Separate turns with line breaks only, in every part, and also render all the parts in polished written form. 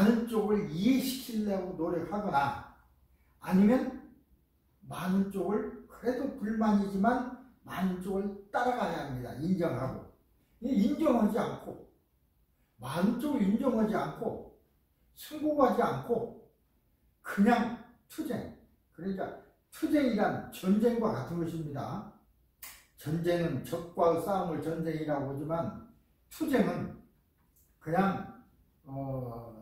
많은 쪽을 이해시키려고 노력하거나 아니면 많은 쪽을 그래도 불만이지만 많은 쪽을 따라가야 합니다. 인정하고. 인정하지 않고 많은 쪽을 인정하지 않고 승복하지 않고 그냥 투쟁. 그러니까 투쟁이란 전쟁과 같은 것입니다. 전쟁은 적과의 싸움을 전쟁이라고 하지만 투쟁은 그냥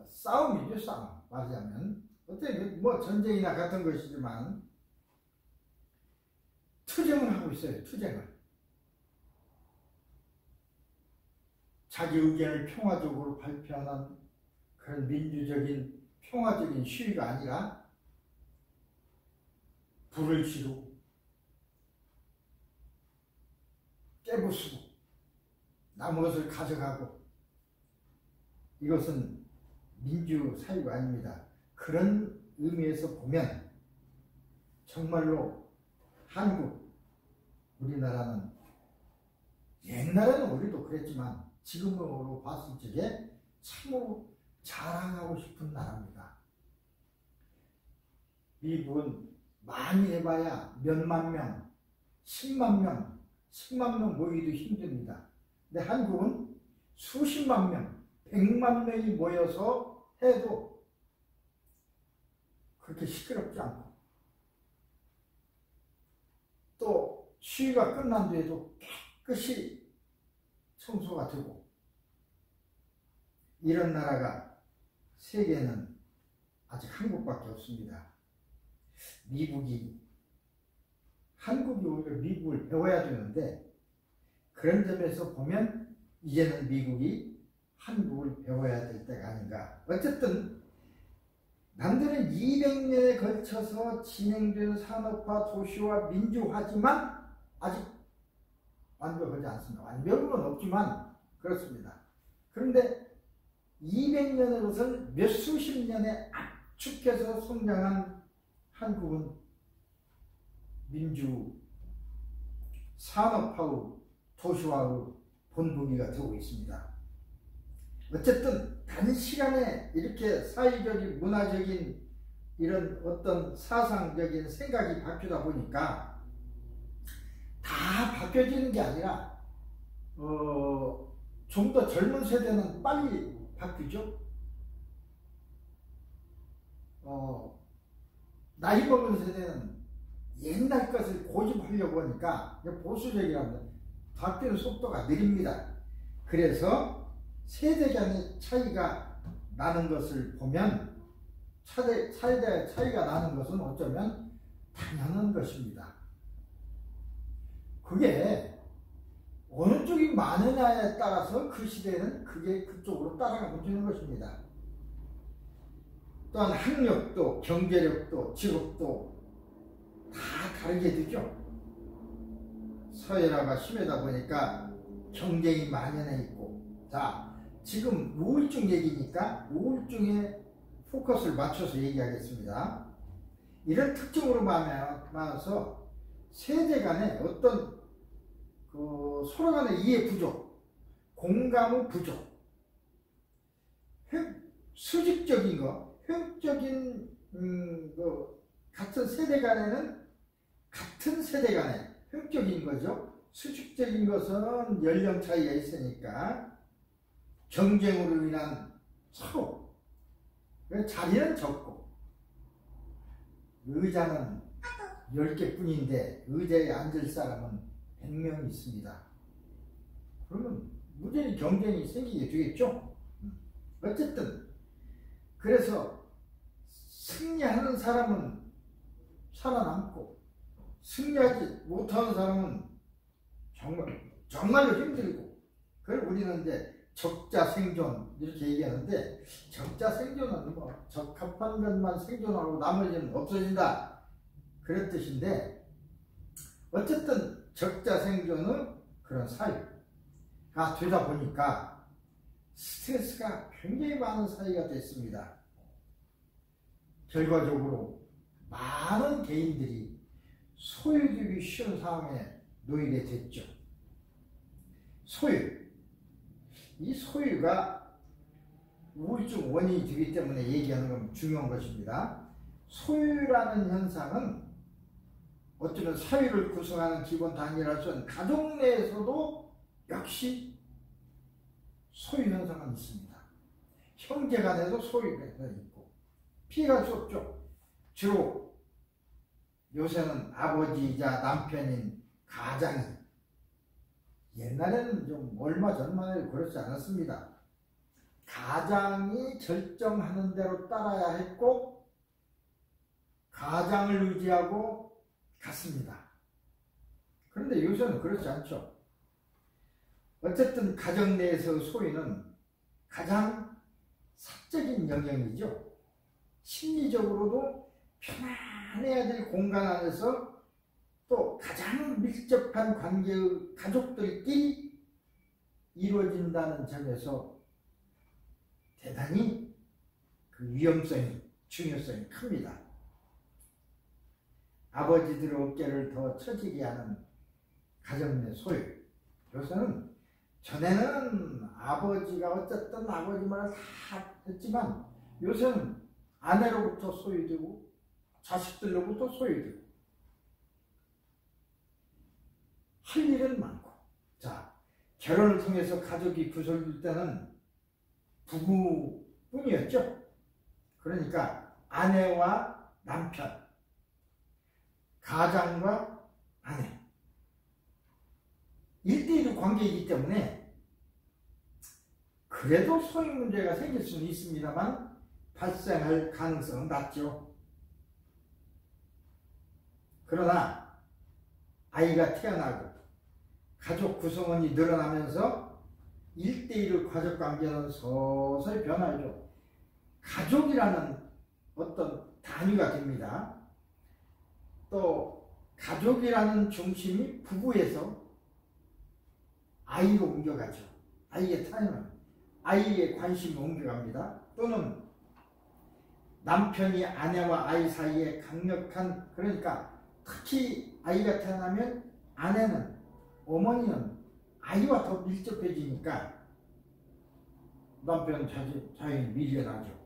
싸움이죠. 싸움. 말하자면 어때 뭐 전쟁이나 같은 것이지만 투쟁을 하고 있어요. 투쟁을. 자기 의견을 평화적으로 발표하는 그런 민주적인 평화적인 시위가 아니라 불을 지르고 깨부수고 남의 것을 가져가고 이것은 민주사회가 아닙니다. 그런 의미에서 보면 정말로 한국, 우리나라는 옛날에는 우리도 그랬지만 지금으로 봤을 적에 참으로 자랑하고 싶은 나라입니다. 미국은 많이 해봐야 몇만 명, 10만 명 모이기도 힘듭니다. 근데 한국은 수십만 명, 100만 명이 모여서 해도 그렇게 시끄럽지 않고 또 시위가 끝난 뒤에도 깨끗이 청소가 되고 이런 나라가 세계에는 아직 한국밖에 없습니다. 한국이 오히려 미국을 배워야 되는데 그런 점에서 보면 이제는 미국이 한국을 배워야 될 때가 아닌가. 어쨌든 남들은 200년에 걸쳐서 진행된 산업화, 도시화, 민주화지만 아직 완벽하지 않습니다. 완벽은 없지만 그렇습니다. 그런데 200년의 것을 몇 수십 년에 압축해서 성장한 한국은 민주, 산업화의 도시화의 본보기가 되고 있습니다. 어쨌든 단시간에 이렇게 사회적인, 문화적인 이런 어떤 사상적인 생각이 바뀌다 보니까 다 바뀌어지는 게 아니라 좀 더 젊은 세대는 빨리 바뀌죠. 나이 먹은 세대는 옛날 것을 고집하려고 하니까 보수적이랍니다. 바뀌는 속도가 느립니다. 그래서 세대 간의 차이가 나는 것을 보면 세대 차이가 나는 것은 어쩌면 당연한 것입니다. 그게 어느 쪽이 많으냐에 따라서 그 시대는 그게 그쪽으로 따라가면 되는 것입니다. 또한 학력도 경제력도 직업도 다 다르게 되죠. 서열화가 심하다 보니까 경쟁이 만연해 있고, 자 지금 우울증 얘기니까 우울증에 포커스를 맞춰서 얘기하겠습니다. 이런 특징으로 말해서 세대 간의 어떤 서로 간의 이해 부족, 공감의 부족, 수직적인 거, 획적인 같은 세대 간에는 같은 세대 간에 획적인 거죠. 수직적인 것은 연령 차이가 있으니까 경쟁으로 인한 서로 자리는 적고 의자는 10개뿐인데 의자에 앉을 사람은 100명이 있습니다. 그러면 무전히 경쟁이 생기게 되겠죠. 어쨌든 그래서 승리하는 사람은 살아남고 승리하지 못하는 사람은 정말로 힘들고, 그걸 우리는 이제 적자 생존 이렇게 얘기하는데, 적자 생존은 뭐 적합한 것만 생존하고 나머지는 없어진다 그런 뜻인데, 어쨌든 적자 생존은 그런 사회가 되다 보니까 스트레스가 굉장히 많은 사회가 됐습니다. 결과적으로 많은 개인들이 소유되기 쉬운 상황에 놓이게 됐죠. 소유. 이 소유가 우울증 원인이 되기 때문에 얘기하는 건 중요한 것입니다. 소유라는 현상은 어쩌면 사회를 구성하는 기본 단위라서 가족 내에서도 역시 소유 현상은 있습니다. 형제 간에도 소유가 있고 피해갈 수 없죠. 주로 요새는 아버지이자 남편인 가장이, 옛날에는 좀 얼마 전만 해도 그렇지 않았습니다. 가장이 결정하는 대로 따라야 했고 가장을 의지하고 갔습니다. 그런데 요새는 그렇지 않죠. 어쨌든 가정 내에서 소유는 가장 사적인 영역이죠. 심리적으로도 편안해야 될 공간 안에서 또 가장 밀접한 관계의 가족들끼리 이루어진다는 점에서 대단히 그 위험성이, 중요성이 큽니다. 아버지들의 어깨를 더 처지게 하는 가정 내 소유. 요새는, 전에는 아버지가 어쨌든 아버지 말을 다 했지만 요새는 아내로부터 소유되고 자식들로부터 소유되고 할 일은 많고. 자, 결혼을 통해서 가족이 구성될 때는 부부뿐이었죠. 그러니까 아내와 남편, 가장과 아내 1대1 관계이기 때문에 그래도 소유 문제가 생길 수는 있습니다만 발생할 가능성은 낮죠. 그러나 아이가 태어나고 가족 구성원이 늘어나면서 1대1의 가족관계는 서서히 변하죠. 가족이라는 어떤 단위가 됩니다. 또 가족이라는 중심이 부부에서 아이로 옮겨가죠. 아이의 타임은 아이의 관심이 옮겨갑니다. 또는 남편이 아내와 아이 사이에 강력한, 그러니까 특히 아이가 태어나면 아내는, 어머니는 아이와 더 밀접해지니까 남편은 자연히 밀려나죠.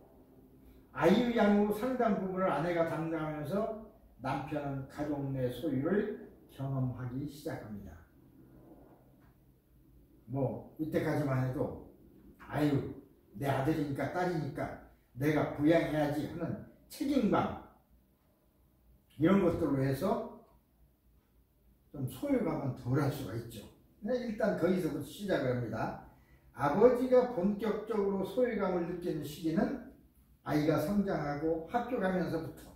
아이의 양육 상당 부분을 아내가 담당하면서 남편은 가족 내 소유를 경험하기 시작합니다. 뭐 이때까지만 해도 아유, 내 아들이니까 딸이니까 내가 부양해야지 하는 책임감, 이런 것들로 해서 좀 소유감은 덜할 수가 있죠. 일단 거기서부터 시작을 합니다. 아버지가 본격적으로 소유감을 느끼는 시기는 아이가 성장하고 학교 가면서부터.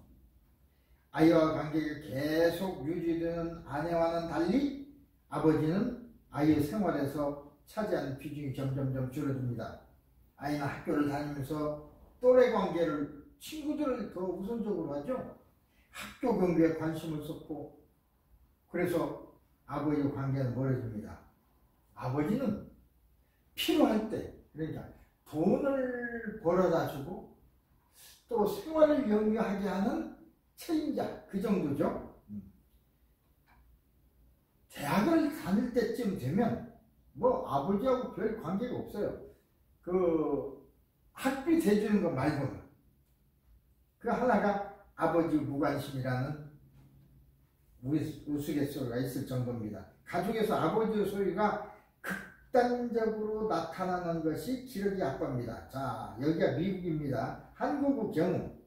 아이와 관계가 계속 유지되는 아내와는 달리 아버지는 아이의 생활에서 차지하는 비중이 점점점 줄어듭니다. 아이는 학교를 다니면서 또래 관계를, 친구들을 더 우선적으로 하죠. 학교 경비에 관심을 쏟고, 그래서 아버지의 관계는 멀어집니다. 아버지는 필요할 때, 그러니까 돈을 벌어다 주고 또 생활을 영위하게 하는 책임자, 그 정도죠. 대학을 다닐 때쯤 되면 뭐 아버지하고 별 관계가 없어요. 그 학비 대주는 것 말고는. 그 하나가 아버지 무관심이라는 우스갯소리가 있을 정도입니다. 가족에서 아버지의 소유가 극단적으로 나타나는 것이 기러기 아빠입니다. 자, 여기가 미국입니다. 한국의 경우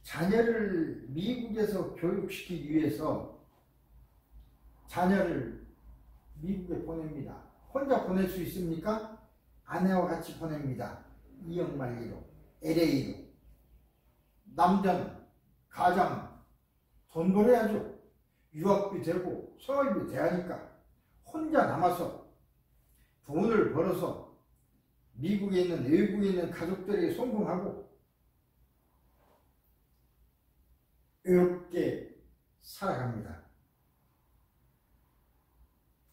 자녀를 미국에서 교육시키기 위해서 자녀를 미국에 보냅니다. 혼자 보낼 수 있습니까? 아내와 같이 보냅니다. 이역만리로, LA로. 남자는 가장 돈 벌어야죠. 유학비 되고 생활비 대하니까 혼자 남아서 돈을 벌어서 미국에 있는, 외국에 있는 가족들에게 송금하고 이렇게 살아갑니다.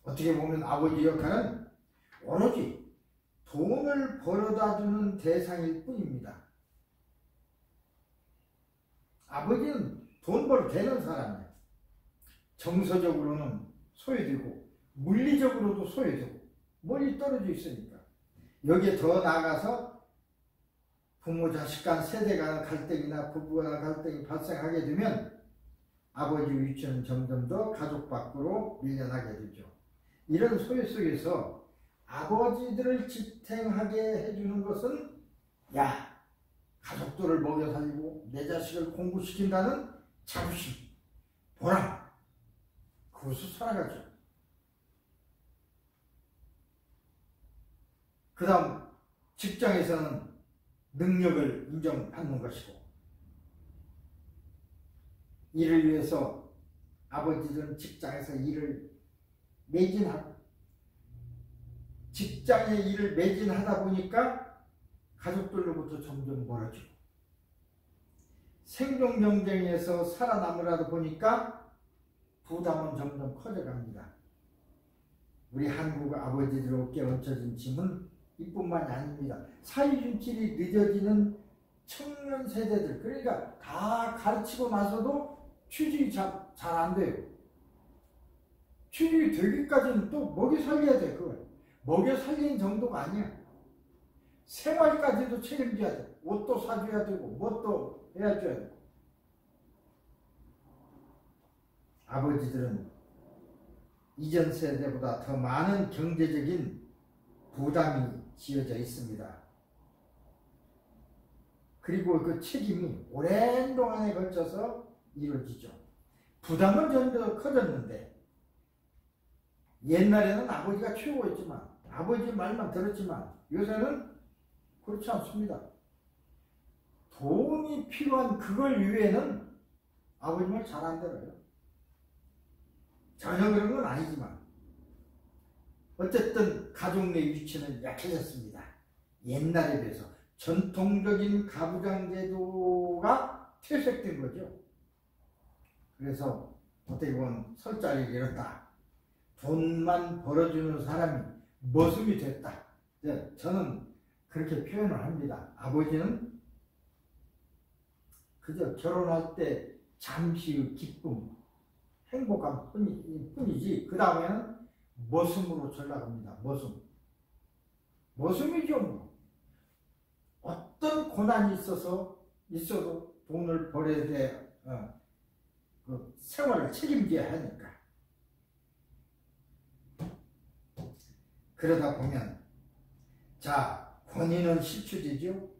어떻게 보면 아버지 역할은 오로지 돈을 벌어다 주는 대상일 뿐입니다. 아버지는 돈 벌어 되는 사람이에요. 정서적으로는 소외되고 물리적으로도 소외되고 멀리 떨어져 있으니까. 여기에 더 나아가서 부모 자식 간 세대 간 갈등이나 부부 간 갈등이 발생하게 되면 아버지 위치는 점점 더 가족 밖으로 밀려나게 되죠. 이런 소외 속에서 아버지들을 지탱하게 해주는 것은 야, 가족들을 먹여 살리고 내 자식을 공부시킨다는 자부심, 보람, 그것을 살아가죠. 그 다음 직장에서는 능력을 인정받는 것이고, 이를 위해서 아버지들은 직장에서 일을 매진하고, 직장의 일을 매진하다 보니까 가족들로부터 점점 멀어지고, 생존 경쟁에서 살아남으라도 보니까 부담은 점점 커져갑니다. 우리 한국 아버지들 어깨에 얹혀진 짐은 이뿐만이 아닙니다. 사회진출이 늦어지는 청년 세대들, 그러니까 다 가르치고 나서도 취직이 잘 안 돼요. 취직이 되기까지는 또 먹여 살려야 돼. 그걸 먹여 살리는 정도가 아니야. 생활까지도 책임져야 돼. 옷도 사줘야 되고 뭣도 해줘야 되고. 아버지들은 이전 세대보다 더 많은 경제적인 부담이 지어져 있습니다. 그리고 그 책임이 오랜 동안에 걸쳐서 이루어지죠. 부담은 점점 커졌는데, 옛날에는 아버지가 최고였지만, 아버지 말만 들었지만 요새는 그렇지 않습니다. 돈이 필요한 그걸 위해는 아버지 말 잘 안 들어요. 전혀 그런 건 아니지만 어쨌든 가족 내 위치는 약해졌습니다. 옛날에 비해서 전통적인 가부장 제도가 퇴색된 거죠. 그래서 어떻게 보면 설자리를 잃었다. 돈만 벌어주는 사람이 머슴이 됐다. 저는 그렇게 표현을 합니다. 아버지는 그저 결혼할 때 잠시의 기쁨, 행복한 뿐이지 그 다음에는 머슴으로 전락합니다. 머슴이죠. 뭐. 어떤 고난이 있어도 돈을 벌어야 돼. 그 생활을 책임져야 하니까. 그러다 보면 자, 권위는 실추되죠.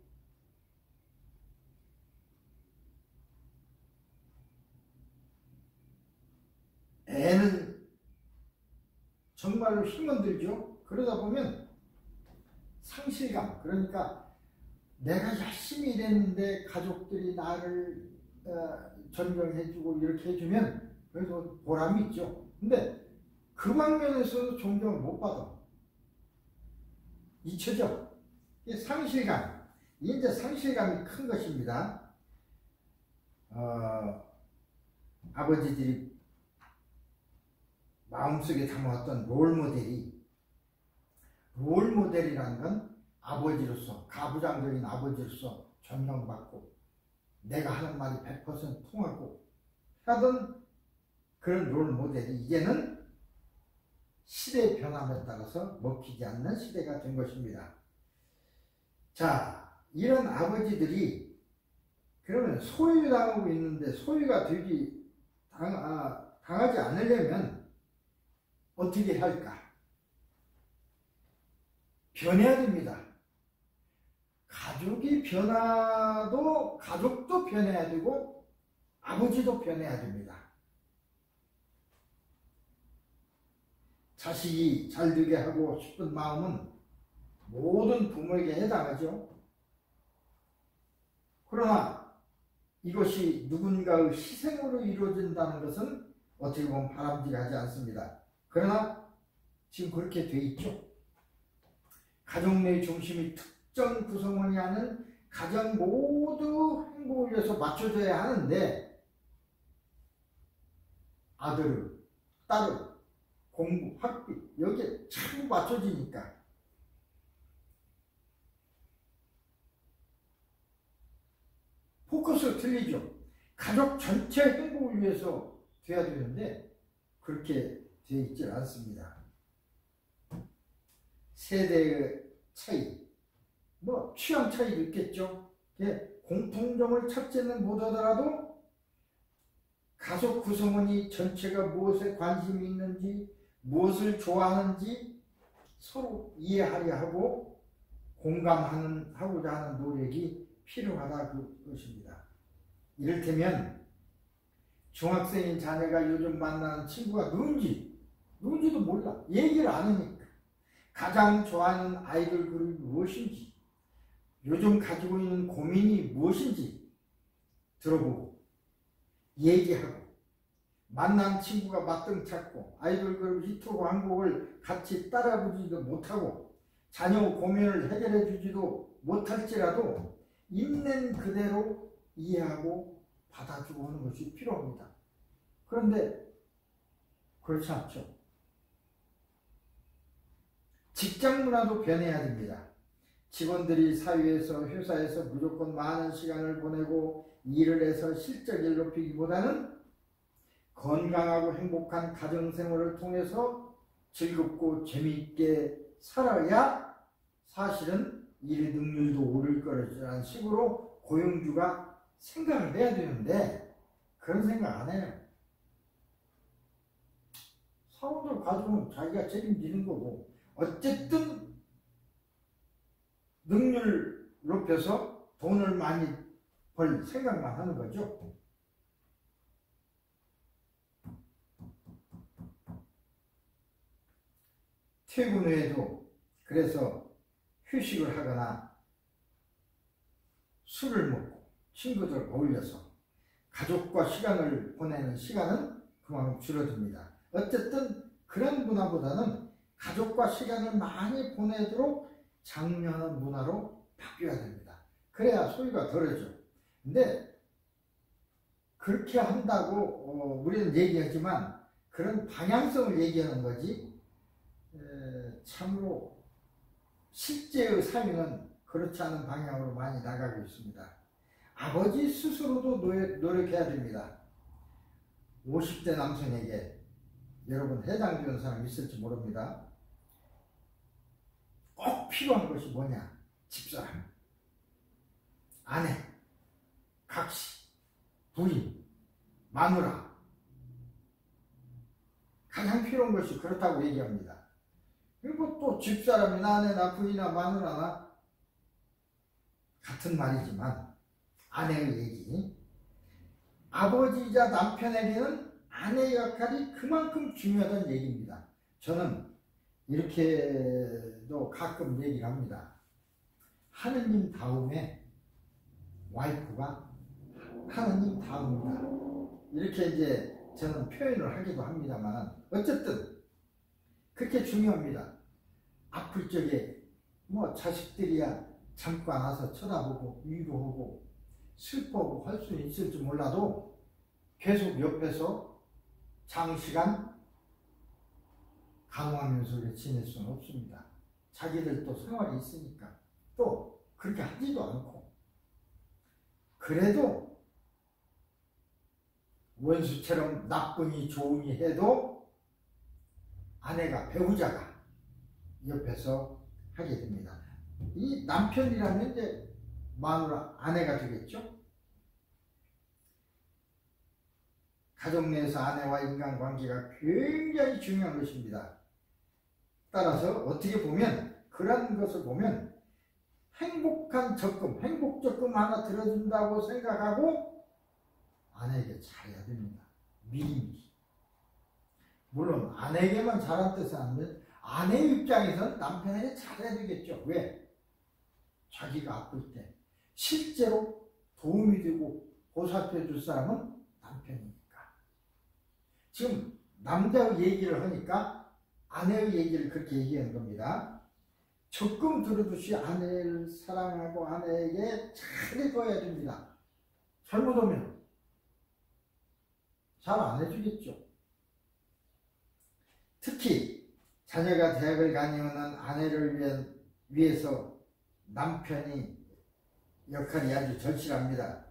애는 정말로 힘은 들죠. 그러다 보면 상실감, 그러니까 내가 열심히 일했는데 가족들이 나를 존경해주고 이렇게 해주면 그래서 보람이 있죠. 근데 그 방면에서도 존경을 못 받아. 잊혀져. 이 상실감, 이제 상실감이 큰 것입니다. 아버지들이 마음속에 담아왔던 롤모델이라는 건 아버지로서, 가부장적인 아버지로서 존경받고 내가 하는 말이 100% 통하고 하던 그런 롤모델이 이제는 시대의 변함에 따라서 먹히지 않는 시대가 된 것입니다. 자, 이런 아버지들이 그러면 소유당하고 있는데 소유가 당하지 않으려면 어떻게 할까? 변해야 됩니다. 가족이 변화도 가족도 변해야 되고 아버지도 변해야 됩니다. 자식이 잘되게 하고 싶은 마음은 모든 부모에게 해당하죠. 그러나 이것이 누군가의 희생으로 이루어진다는 것은 어떻게 보면 바람직하지 않습니다. 그러나 지금 그렇게 돼 있죠. 가족 내 중심이 특정 구성원이 하는 가정 모두 행복을 위해서 맞춰줘야 하는데 아들, 딸, 공부, 학비 여기에 자꾸 맞춰지니까 포커스가 틀리죠. 가족 전체 행복을 위해서 돼야 되는데 그렇게 되어 있지 않습니다. 세대의 차이, 뭐 취향 차이도 있겠죠. 공통점을 찾지는 못하더라도 가족 구성원이 전체가 무엇에 관심이 있는지, 무엇을 좋아하는지 서로 이해하려 하고 공감하고자 하는 노력이 필요하다 그것입니다. 이를테면 중학생인 자녀가 요즘 만나는 친구가 누군지도 몰라. 얘기를 안 하니까. 가장 좋아하는 아이돌 그룹이 무엇인지, 요즘 가지고 있는 고민이 무엇인지 들어보고 얘기하고, 만난 친구가 맞등 찾고 아이돌 그룹 히트곡 한 곡을 같이 따라 부르지도 못하고 자녀 고민을 해결해 주지도 못할지라도 있는 그대로 이해하고 받아주고 하는 것이 필요합니다. 그런데 그렇지 않죠. 직장 문화도 변해야 됩니다. 직원들이 사회에서, 회사에서 무조건 많은 시간을 보내고 일을 해서 실적을 높이기보다는 건강하고 행복한 가정생활을 통해서 즐겁고 재미있게 살아야 사실은 일의 능률도 오를 거라는 식으로 고용주가 생각을 해야 되는데 그런 생각 안 해요. 사원들 가지고는 자기가 책임지는 거고, 어쨌든 능률 높여서 돈을 많이 벌 생각만 하는 거죠. 퇴근 후에도 그래서 휴식을 하거나 술을 먹고 친구들 어울려서 가족과 시간을 보내는 시간은 그만큼 줄어듭니다. 어쨌든 그런 문화보다는 가족과 시간을 많이 보내도록 장려하는 문화로 바뀌어야 됩니다. 그래야 소유가 덜해져. 근데 그렇게 한다고 우리는 얘기하지만 그런 방향성을 얘기하는 거지, 참으로 실제의 삶은 그렇지 않은 방향으로 많이 나가고 있습니다. 아버지 스스로도 노력해야 됩니다. 50대 남성에게 여러분 해당되는 사람 있을지 모릅니다. 꼭 필요한 것이 뭐냐? 집사람, 아내, 각시, 부인, 마누라. 가장 필요한 것이 그렇다고 얘기합니다. 그리고 또 집사람이나 아내나 부인이나 마누라나 같은 말이지만 아내의 얘기, 아버지이자 남편에게는 아내의 역할이 그만큼 중요하다는 얘기입니다. 저는 이렇게도 가끔 얘기를 합니다. 하느님 다음에 와이프가 하느님 다음이다. 이렇게 이제 저는 표현을 하기도 합니다만, 어쨌든 그렇게 중요합니다. 아플 적에 자식들이야 잠깐 와서 쳐다보고 위로하고 슬퍼하고 할 수 있을지 몰라도 계속 옆에서 장시간 강화하면서 지낼 수는 없습니다. 자기들도 생활이 있으니까 또 그렇게 하지도 않고, 그래도 원수처럼 나쁘니 좋으니 해도 아내가, 배우자가 옆에서 하게 됩니다. 이 남편이라면 이제 마누라, 아내가 되겠죠. 가족 내에서 아내와 인간관계가 굉장히 중요한 것입니다. 따라서 어떻게 보면, 그런 것을 보면 행복한 적금, 행복 적금 하나 들어준다고 생각하고 아내에게 잘해야 됩니다. 미리미리. 물론 아내에게만 잘한 뜻은 아니면 아내 입장에서는 남편에게 잘해야 되겠죠. 왜? 자기가 아플 때 실제로 도움이 되고 보살펴 줄 사람은 남편이니까. 지금 남자의 얘기를 하니까 아내의 얘기를 그렇게 얘기하는 겁니다. 적금 들어듯이 아내를 사랑하고 아내에게 잘해줘야 됩니다. 잘못하면 잘 안 해주겠죠. 특히 자녀가 대학을 다니는 아내를 위해서 남편이 역할이 아주 절실합니다.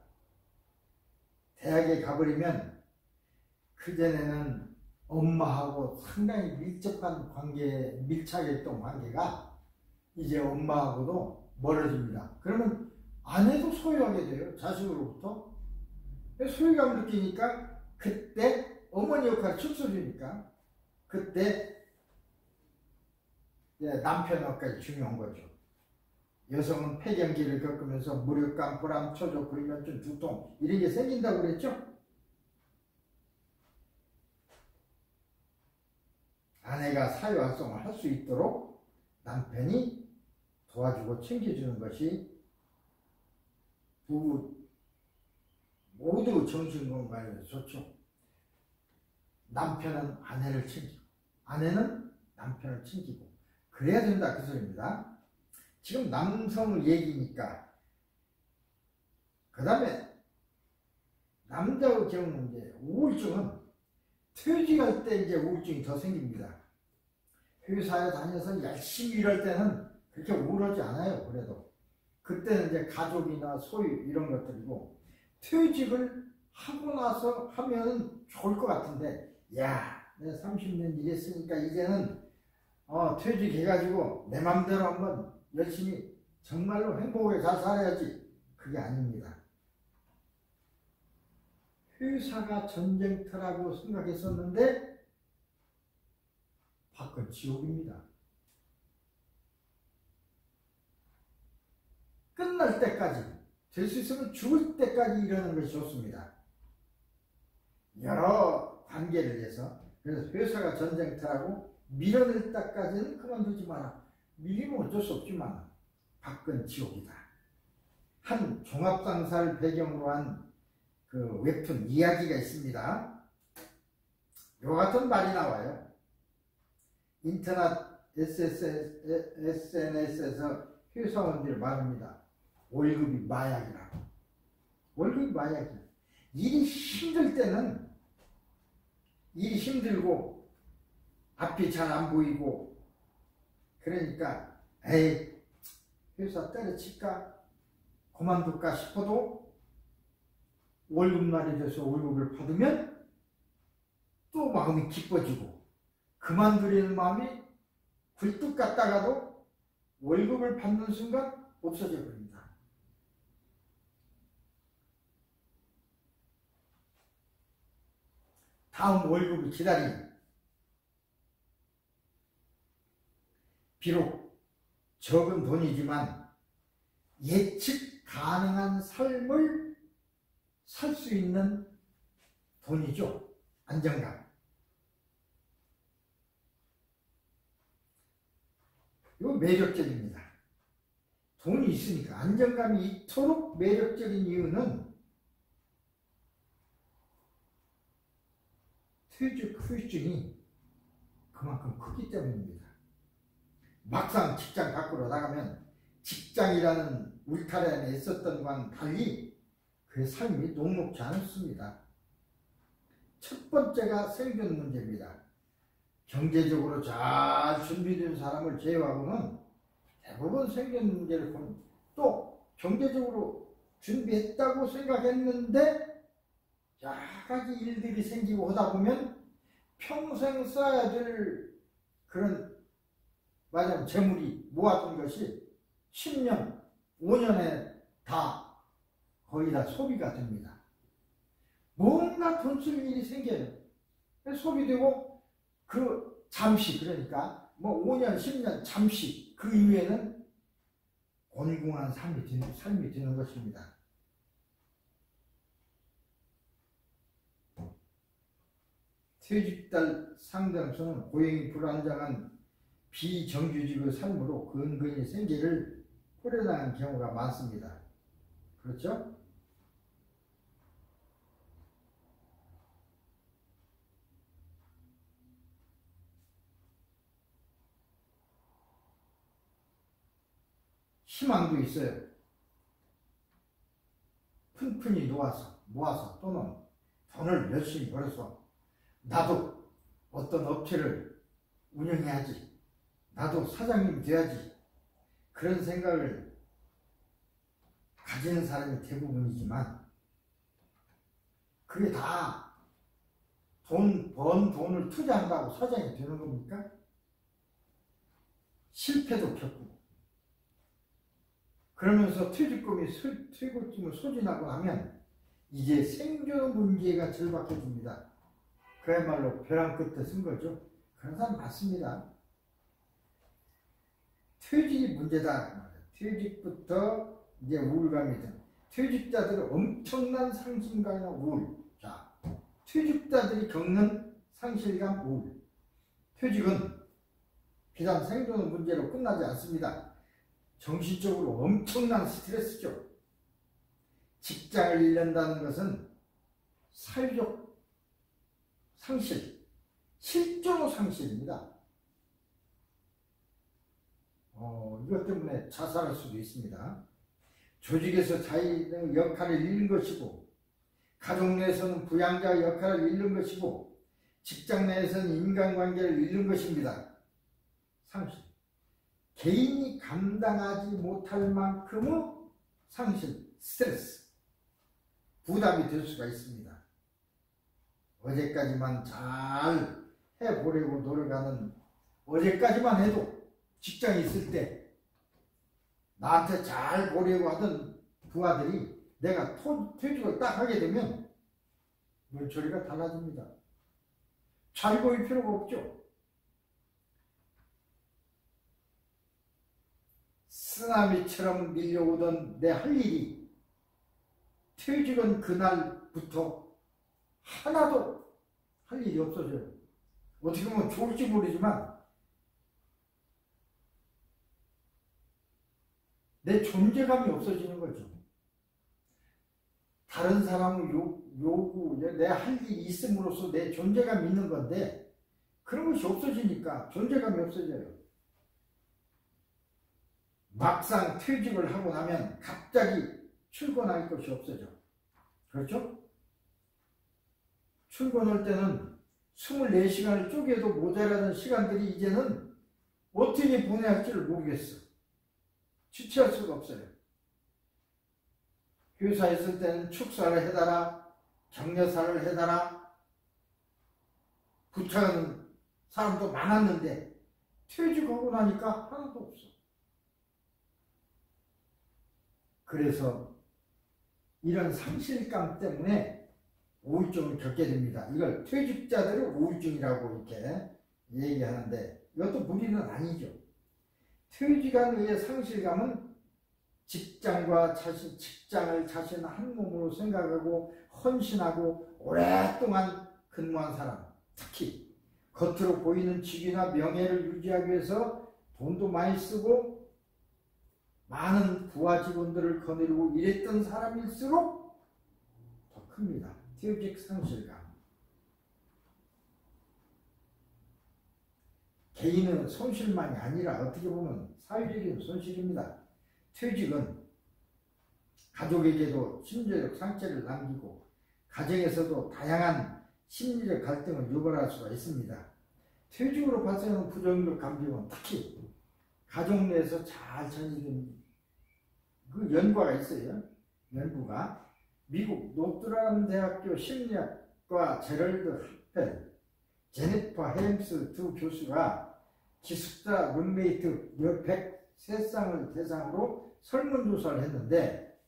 대학에 가버리면 그전에는 엄마하고 상당히 밀접한 밀착했던 관계가 이제 엄마하고도 멀어집니다. 그러면 아내도 소유하게 돼요. 자식으로부터. 소유감을 느끼니까 그때 어머니 역할을 축소주니까 그때 남편 역할이 중요한 거죠. 여성은 폐경기를 겪으면서 무력감, 불안, 초조, 불면증, 두통 이런 게 생긴다고 그랬죠. 아내가 사회활동을 할 수 있도록 남편이 도와주고 챙겨주는 것이 부부 모두 정신건강에 좋죠. 남편은 아내를 챙기고 아내는 남편을 챙기고 그래야 된다 그 소리입니다. 지금 남성 얘기니까 그 다음에 남자의 경우는 이제 우울증은 퇴직할 때 이제 우울증이 더 생깁니다. 회사에 다녀서 열심히 일할 때는 그렇게 우울하지 않아요. 그래도 그때는 이제 가족이나 소유 이런 것들이고 퇴직을 하고 나서 하면 좋을 것 같은데 야 내가 30년 일했으니까 이제는 퇴직해가지고 내 맘대로 한번 열심히 정말로 행복하게 잘 살아야지. 그게 아닙니다. 회사가 전쟁터라고 생각했었는데 밖은 지옥입니다. 끝날 때까지 될 수 있으면 죽을 때까지 이러는 것이 좋습니다. 여러 관계를 위해서. 그래서 회사가 전쟁터라고 밀어낼 때까지는 그만두지 마라. 밀리면 어쩔 수 없지만 밖은 지옥이다. 한 종합상사를 배경으로 한 그 웹툰 이야기가 있습니다. 요 같은 말이 나와요. 인터넷 SNS에서 회사원들이 말합니다. 월급이 마약이라고. 월급이 마약이야. 일이 힘들 때는 일이 힘들고 앞이 잘 안 보이고 그러니까 에이 회사 때려칠까 그만둘까 싶어도 월급날이 돼서 월급을 받으면 또 마음이 기뻐지고 그만두려는 마음이 굴뚝 갔다가도 월급을 받는 순간 없어져 버립니다. 다음 월급을 기다리는 비록 적은 돈이지만 예측 가능한 삶을 살 수 있는 돈이죠. 안정감. 이거 매력적입니다. 돈이 있으니까 안정감이 이토록 매력적인 이유는 퇴직 후유증이 그만큼 크기 때문입니다. 막상 직장 밖으로 나가면 직장이라는 울타리 안에 있었던 것과는 달리 그의 삶이 녹록지 않습니다. 첫 번째가 생존 문제입니다. 경제적으로 잘 준비된 사람을 제외하고는 대부분 생존 문제를 또 경제적으로 준비했다고 생각했는데 여러 가지 일들이 생기고 하다 보면 평생 써야 될 그런 말하자면 재물이 모았던 것이 10년, 5년에 다 거의 다 소비가 됩니다. 뭔가 돈 쓸 일이 생겨요. 소비되고 그 잠시 그러니까 뭐 5년, 10년 잠시 그 이후에는 곤궁한 삶이 되는 것입니다. 퇴직달 상당수는 고용이 불안정한 비정규직의 삶으로 근근히 생계를 꾸려나가는 경우가 많습니다. 그렇죠? 희망도 있어요. 푼푼히 모아서 또는 돈을 열심히 벌어서 나도 어떤 업체를 운영해야지. 나도 사장님이 돼야지. 그런 생각을 가지는 사람이 대부분이지만 그게 다 번 돈을 투자한다고 사장이 되는 겁니까? 실패도 겪고 그러면서 퇴직금을 소진하고 나면 이제 생존 문제가 절박해집니다. 그야말로 벼랑 끝에 쓴 거죠. 그런 사람 많습니다. 퇴직이 문제다. 퇴직부터 이제 우울감이죠. 퇴직자들은 엄청난 상실감이나 우울. 자, 퇴직자들이 겪는 상실감, 우울. 퇴직은 비단 생존 문제로 끝나지 않습니다. 정신적으로 엄청난 스트레스죠. 직장을 잃는다는 것은 사회적 상실, 실존 상실입니다. 이것 때문에 자살할 수도 있습니다. 조직에서 자기의 역할을 잃는 것이고, 가족 내에서는 부양자의 역할을 잃는 것이고, 직장 내에서는 인간관계를 잃는 것입니다. 상실. 개인이 감당하지 못할 만큼의 상실, 스트레스, 부담이 될 수가 있습니다. 어제까지만 잘 해보려고 노력하는, 어제까지만 해도 직장에 있을 때 나한테 잘 보려고 하던 부하들이 내가 퇴직을 딱 하게 되면 물처리가 달라집니다. 잘 보일 필요가 없죠. 쓰나미처럼 밀려오던 내 할 일이 퇴직은 그날부터 하나도 할 일이 없어져요. 어떻게 보면 좋을지 모르지만 내 존재감이 없어지는 거죠. 다른 사람의 요구, 내 할 일이 있음으로써 내 존재감이 있는 건데 그런 것이 없어지니까 존재감이 없어져요. 막상 퇴직을 하고 나면 갑자기 출근할 것이 없어져. 그렇죠? 출근할 때는 24시간을 쪼개도 모자라는 시간들이 이제는 어떻게 보내야 할지를 모르겠어. 주체할 수가 없어요. 교사에 있을 때는 축사를 해달라, 격려사를 해달라 부탁하는 사람도 많았는데 퇴직하고 나니까 하나도 없어. 그래서 이런 상실감 때문에 우울증을 겪게 됩니다. 이걸 퇴직자들의 우울증이라고 이렇게 얘기하는데 이것도 무리는 아니죠. 퇴직한 후의 상실감은 직장을 자신의 한 몸으로 생각하고 헌신하고 오랫동안 근무한 사람, 특히 겉으로 보이는 직위나 명예를 유지하기 위해서 돈도 많이 쓰고 많은 부하 직원들을 거느리고 일했던 사람일수록 더 큽니다. 퇴직 상실감. 개인은 손실만이 아니라 어떻게 보면 사회적인 손실입니다. 퇴직은 가족에게도 심리적 상처를 남기고 가정에서도 다양한 심리적 갈등을 유발할 수가 있습니다. 퇴직으로 발생하는 부정적 감정은 특히 가족 내에서 잘 전이된 그 연구가 있어요. 연구가 미국 노트람 대학교 심리학과 제럴드 하펠, 제니퍼 헤임스 두 교수가 기숙사 룸메이트 103쌍을 대상으로 설문조사를 했는데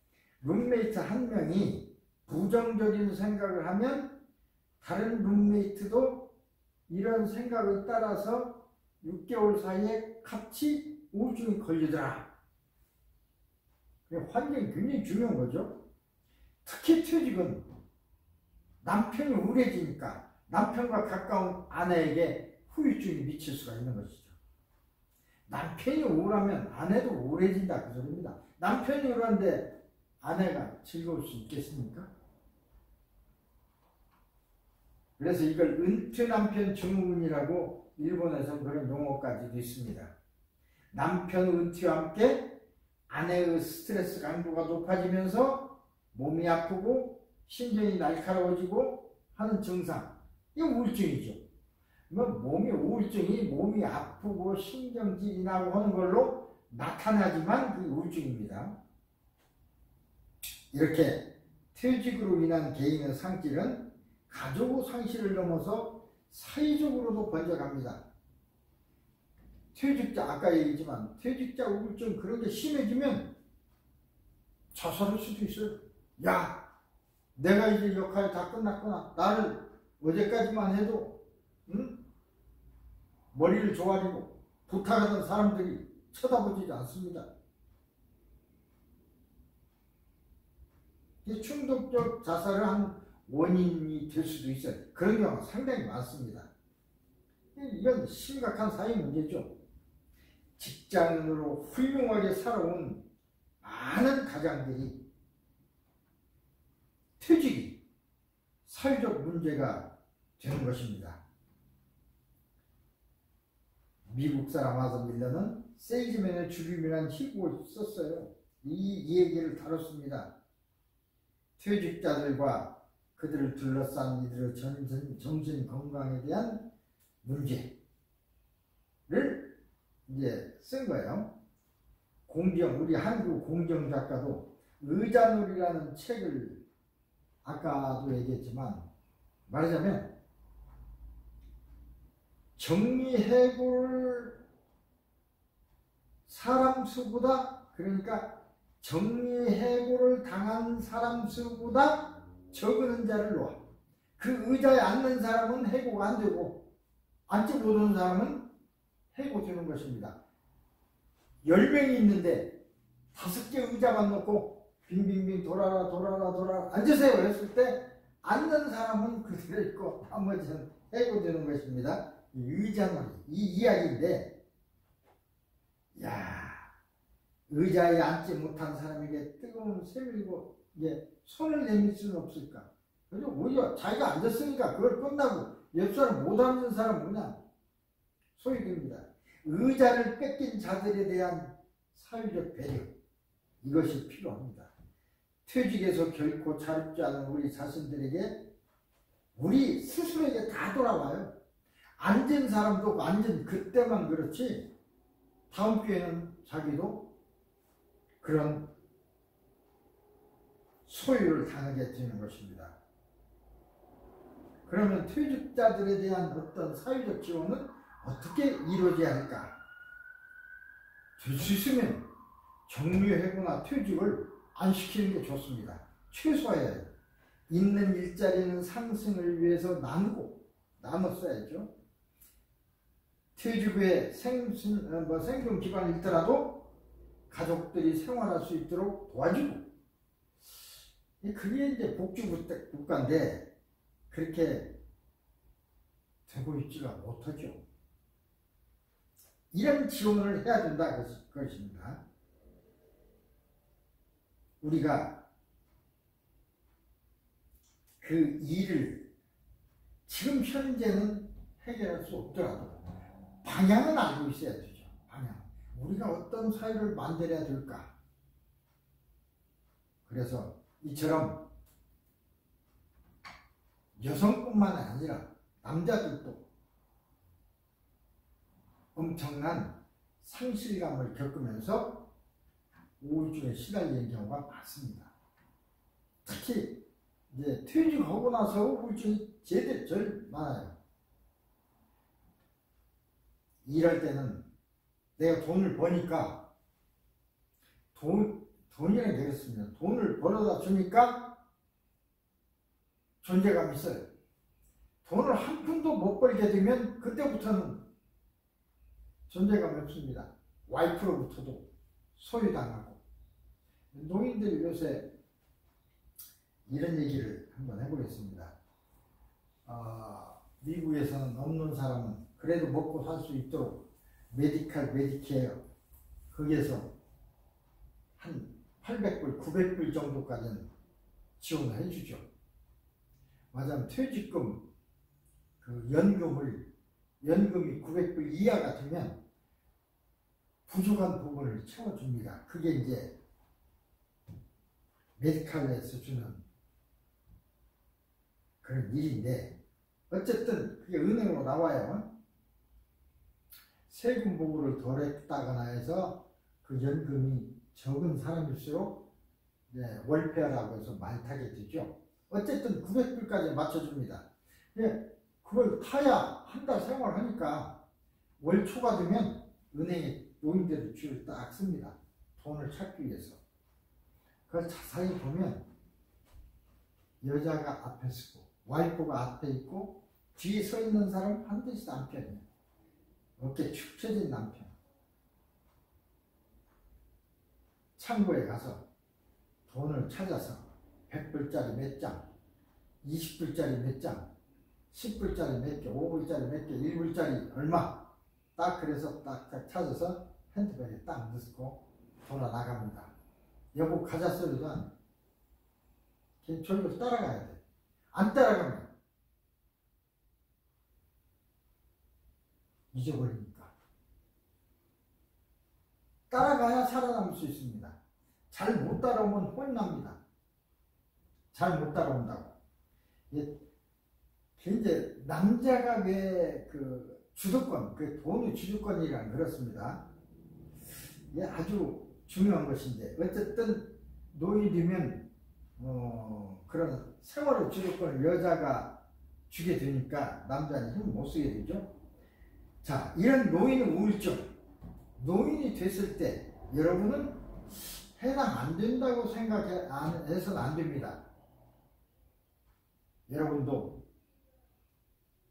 룸메이트 한 명이 부정적인 생각을 하면 다른 룸메이트도 이런 생각을 따라서 6개월 사이에 같이 우울증이 걸리더라. 환경이 굉장히 중요한 거죠. 특히 퇴직은 남편이 우울해지니까 남편과 가까운 아내에게 후유증이 미칠 수가 있는 것이죠. 남편이 우울하면 아내도 우울해진다 그 소리입니다. 남편이 우울한데 아내가 즐거울 수 있겠습니까? 그래서 이걸 은퇴 남편 증후군이라고 일본에서 그런 용어까지도 있습니다. 남편 은퇴와 함께 아내의 스트레스 강도가 높아지면서 몸이 아프고 심장이 날카로워지고 하는 증상, 이거 우울증이죠. 몸이 아프고 신경질이 나고 하는 걸로 나타나지만 그게 우울증입니다. 이렇게 퇴직으로 인한 개인의 상실은 가족 상실을 넘어서 사회적으로도 번져갑니다. 퇴직자, 아까 얘기했지만 퇴직자 우울증 그런 게 심해지면 자살할 수도 있어요. 야, 내가 이제 역할이 다 끝났구나. 나를 어제까지만 해도 머리를 조아리고 부탁하던 사람들이 쳐다보지 않습니다. 이 충동적 자살을 한 원인이 될 수도 있어요. 그런 경우가 상당히 많습니다. 이건 심각한 사회 문제죠. 직장인으로 훌륭하게 살아온 많은 가장들이 퇴직이 사회적 문제가 되는 것입니다. 미국 사람 아더 밀러는 세일즈맨의 죽음이라는 희곡을 썼어요. 이 얘기를 다뤘습니다. 퇴직자들과 그들을 둘러싼 이들의 정신 건강에 대한 문제를 이제 쓴 거예요. 우리 한국 공정 작가도 의자놀이라는 책을 아까도 얘기했지만 말하자면 정리해골 사람 수보다, 그러니까 정리해고를 당한 사람 수보다 적은 자를 놓아. 그 의자에 앉는 사람은 해고가 안 되고 앉지 못하는 사람은 해고되는 것입니다. 10명이 있는데 5개 의자만 놓고 빙빙빙 돌아라 앉으세요 했을 때 앉는 사람은 그대로 있고 나머지는 해고되는 것입니다. 의자놀이, 이 이야기인데, 야, 의자에 앉지 못한 사람에게 뜨거운 세밀고 손을 내밀 수는 없을까? 그리고 오히려 자기가 앉았으니까 그걸 끝나고 옆 사람 못 앉는 사람은 그냥 소외됩니다. 의자를 뺏긴 자들에 대한 사회적 배려, 이것이 필요합니다. 퇴직에서 결코 자립지 않은 우리 자신들에게, 우리 스스로에게 다 돌아와요. 앉은 사람도 앉은 그때만 그렇지 다음 기회는 자기도 그런 소유를 당하게 되는 것입니다. 그러면 퇴직자들에 대한 어떤 사회적 지원은 어떻게 이루어져야 할까? 될 수 있으면 정리해고나 퇴직을 안 시키는 게 좋습니다. 최소화해야 해요. 있는 일자리는 상승을 위해서 나눠 써야죠. 퇴직 후에 생존 기반이 있더라도 가족들이 생활할 수 있도록 도와주고, 그게 이제 복지국가인데 그렇게 되고 있지가 못하죠. 이런 지원을 해야 된다 그것입니다. 우리가 그 일을 지금 현재는 해결할 수 없더라도 방향은 알고 있어야 되죠. 방향. 우리가 어떤 사회를 만들어야 될까? 그래서 이처럼 여성뿐만 아니라 남자들도 엄청난 상실감을 겪으면서 우울증에 시달리는 경우가 많습니다. 특히 이제 퇴직하고 나서 우울증이 제일 많아요. 일할 때는 내가 돈을 버니까 돈이라는 게 그렇습니다. 돈을 벌어다 주니까 존재감이 있어요. 돈을 한 푼도 못 벌게 되면 그때부터는 존재감이 없습니다. 와이프로부터도 소유당하고. 노인들이 요새 이런 얘기를 한번 해보겠습니다. 미국에서는 없는 사람은 그래도 먹고 살 수 있도록 메디케어 거기에서 한 800불, 900불 정도까지는 지원을 해주죠. 맞아요. 퇴직금, 그 연금이 900불 이하가 되면 부족한 부분을 채워줍니다. 그게 이제 메디칼에서 주는 그런 일인데, 어쨌든 그게 은행으로 나와요. 세금 보고를 덜 했다거나 해서 그 연금이 적은 사람일수록 월페어라고 해서 많이 타게 되죠. 어쨌든 900불까지 맞춰줍니다. 그걸 타야 한 달 생활하니까 월 초가 되면 은행에 노인들의 줄을 딱 씁니다. 돈을 찾기 위해서. 그걸 자세히 보면 여자가 앞에 서고 와이프가 앞에 있고 뒤에 서 있는 사람은 반드시 남편이에요. 어깨 축 처진 남편. 창고에 가서 돈을 찾아서 100불짜리 몇 장, 20불짜리 몇 장, 10불짜리 몇 개, 5불짜리 몇 개, 1불짜리 얼마 딱 그래서 딱 찾아서 핸드백에 딱 넣고 돌아 나갑니다. 여보 가자 소리도 안 해. 걔 저기로 따라가야 돼. 안 따라가면 잊어버리니까. 따라가야 살아남을 수 있습니다. 잘 못 따라오면 혼납니다. 잘 못 따라온다고. 이제 남자가 왜 그 주도권, 그 돈의 주도권이란 그렇습니다. 이게 아주 중요한 것인데 어쨌든 노인이면 그런 생활의 주도권을 여자가 주게 되니까 남자는 힘을 못 쓰게 되죠. 자, 이런 노인의 우울증, 노인이 됐을 때 여러분은 해당 안 된다고 생각해서는 안 됩니다. 여러분도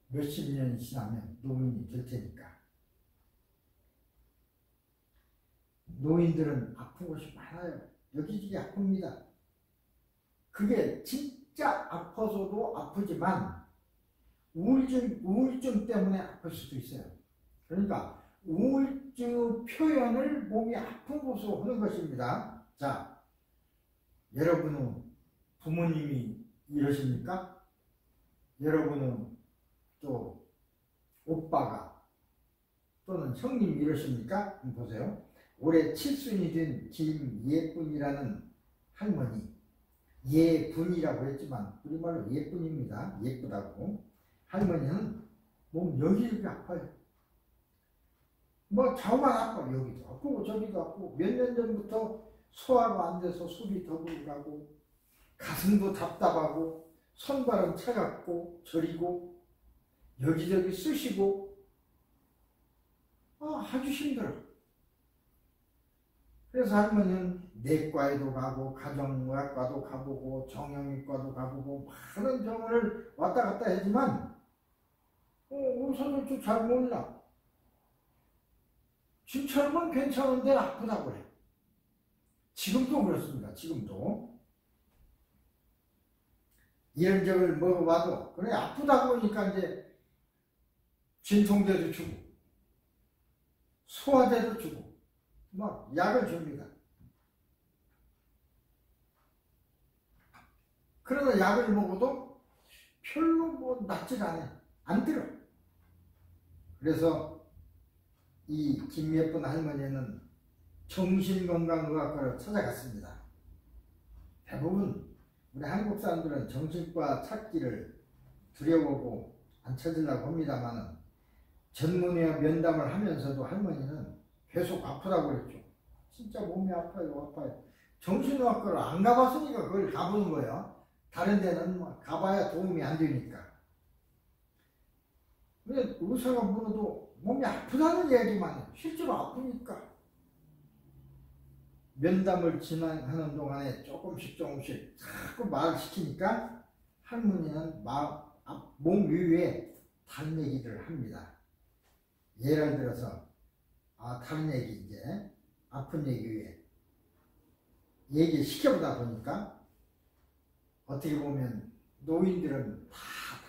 몇십 년이 지나면 노인이 될 테니까. 노인들은 아픈 곳이 많아요. 여기저기 아픕니다. 그게 진짜 아파서도 아프지만 우울증 때문에 아플 수도 있어요. 그러니까 우울증 표현을 몸이 아픈 곳으로 하는 것입니다. 자, 여러분은 부모님이 이러십니까? 여러분은 또 오빠가 또는 형님이 이러십니까? 한번 보세요. 올해 칠순이 된 김예쁜이라는 할머니, 예분이라고 했지만 우리말로 예쁜입니다. 예쁘다고. 할머니는 몸 여기저기 아파요. 뭐 좌우만 아파. 여기도 아프고 저기도 아프고 몇 년 전부터 소화가 안 돼서 속이 더부르고 가슴도 답답하고 손발은 차갑고 저리고 여기저기 쑤시고 아주 힘들어. 그래서 할머니는 내과에도 가고 가정의학과도 가보고 정형외과도 가보고 많은 병원을 왔다 갔다 하지만 우선은 잘 몰라. 지금처럼은 괜찮은데 아프다고 그래. 지금도 그렇습니다. 지금도. 이런저런 먹어봐도 그래 아프다고 하니까 이제 진통제도 주고 소화제도 주고 막 약을 줍니다. 그러나 약을 먹어도 별로 뭐 낫질 않아. 안 들어. 그래서 이 김예쁜 할머니는 정신건강의학과를 찾아갔습니다. 대부분 우리 한국 사람들은 정신과 찾기를 두려워하고 안 찾으려고 합니다만 전문의와 면담을 하면서도 할머니는 계속 아프다고 그랬죠. 진짜 몸이 아파요. 정신의학과를 안 가봤으니까 그걸 가보는 거예요. 다른 데는 가봐야 도움이 안 되니까. 왜 의사가 물어도 몸이 아프다는 얘기만 해요. 실제로 아프니까. 면담을 진행하는 동안에 조금씩 자꾸 말을 시키니까 할머니는 몸 위에 다른 얘기를 합니다. 예를 들어서 다른 얘기 이제 아픈 얘기 위에 얘기 시켜보다 보니까 어떻게 보면 노인들은 다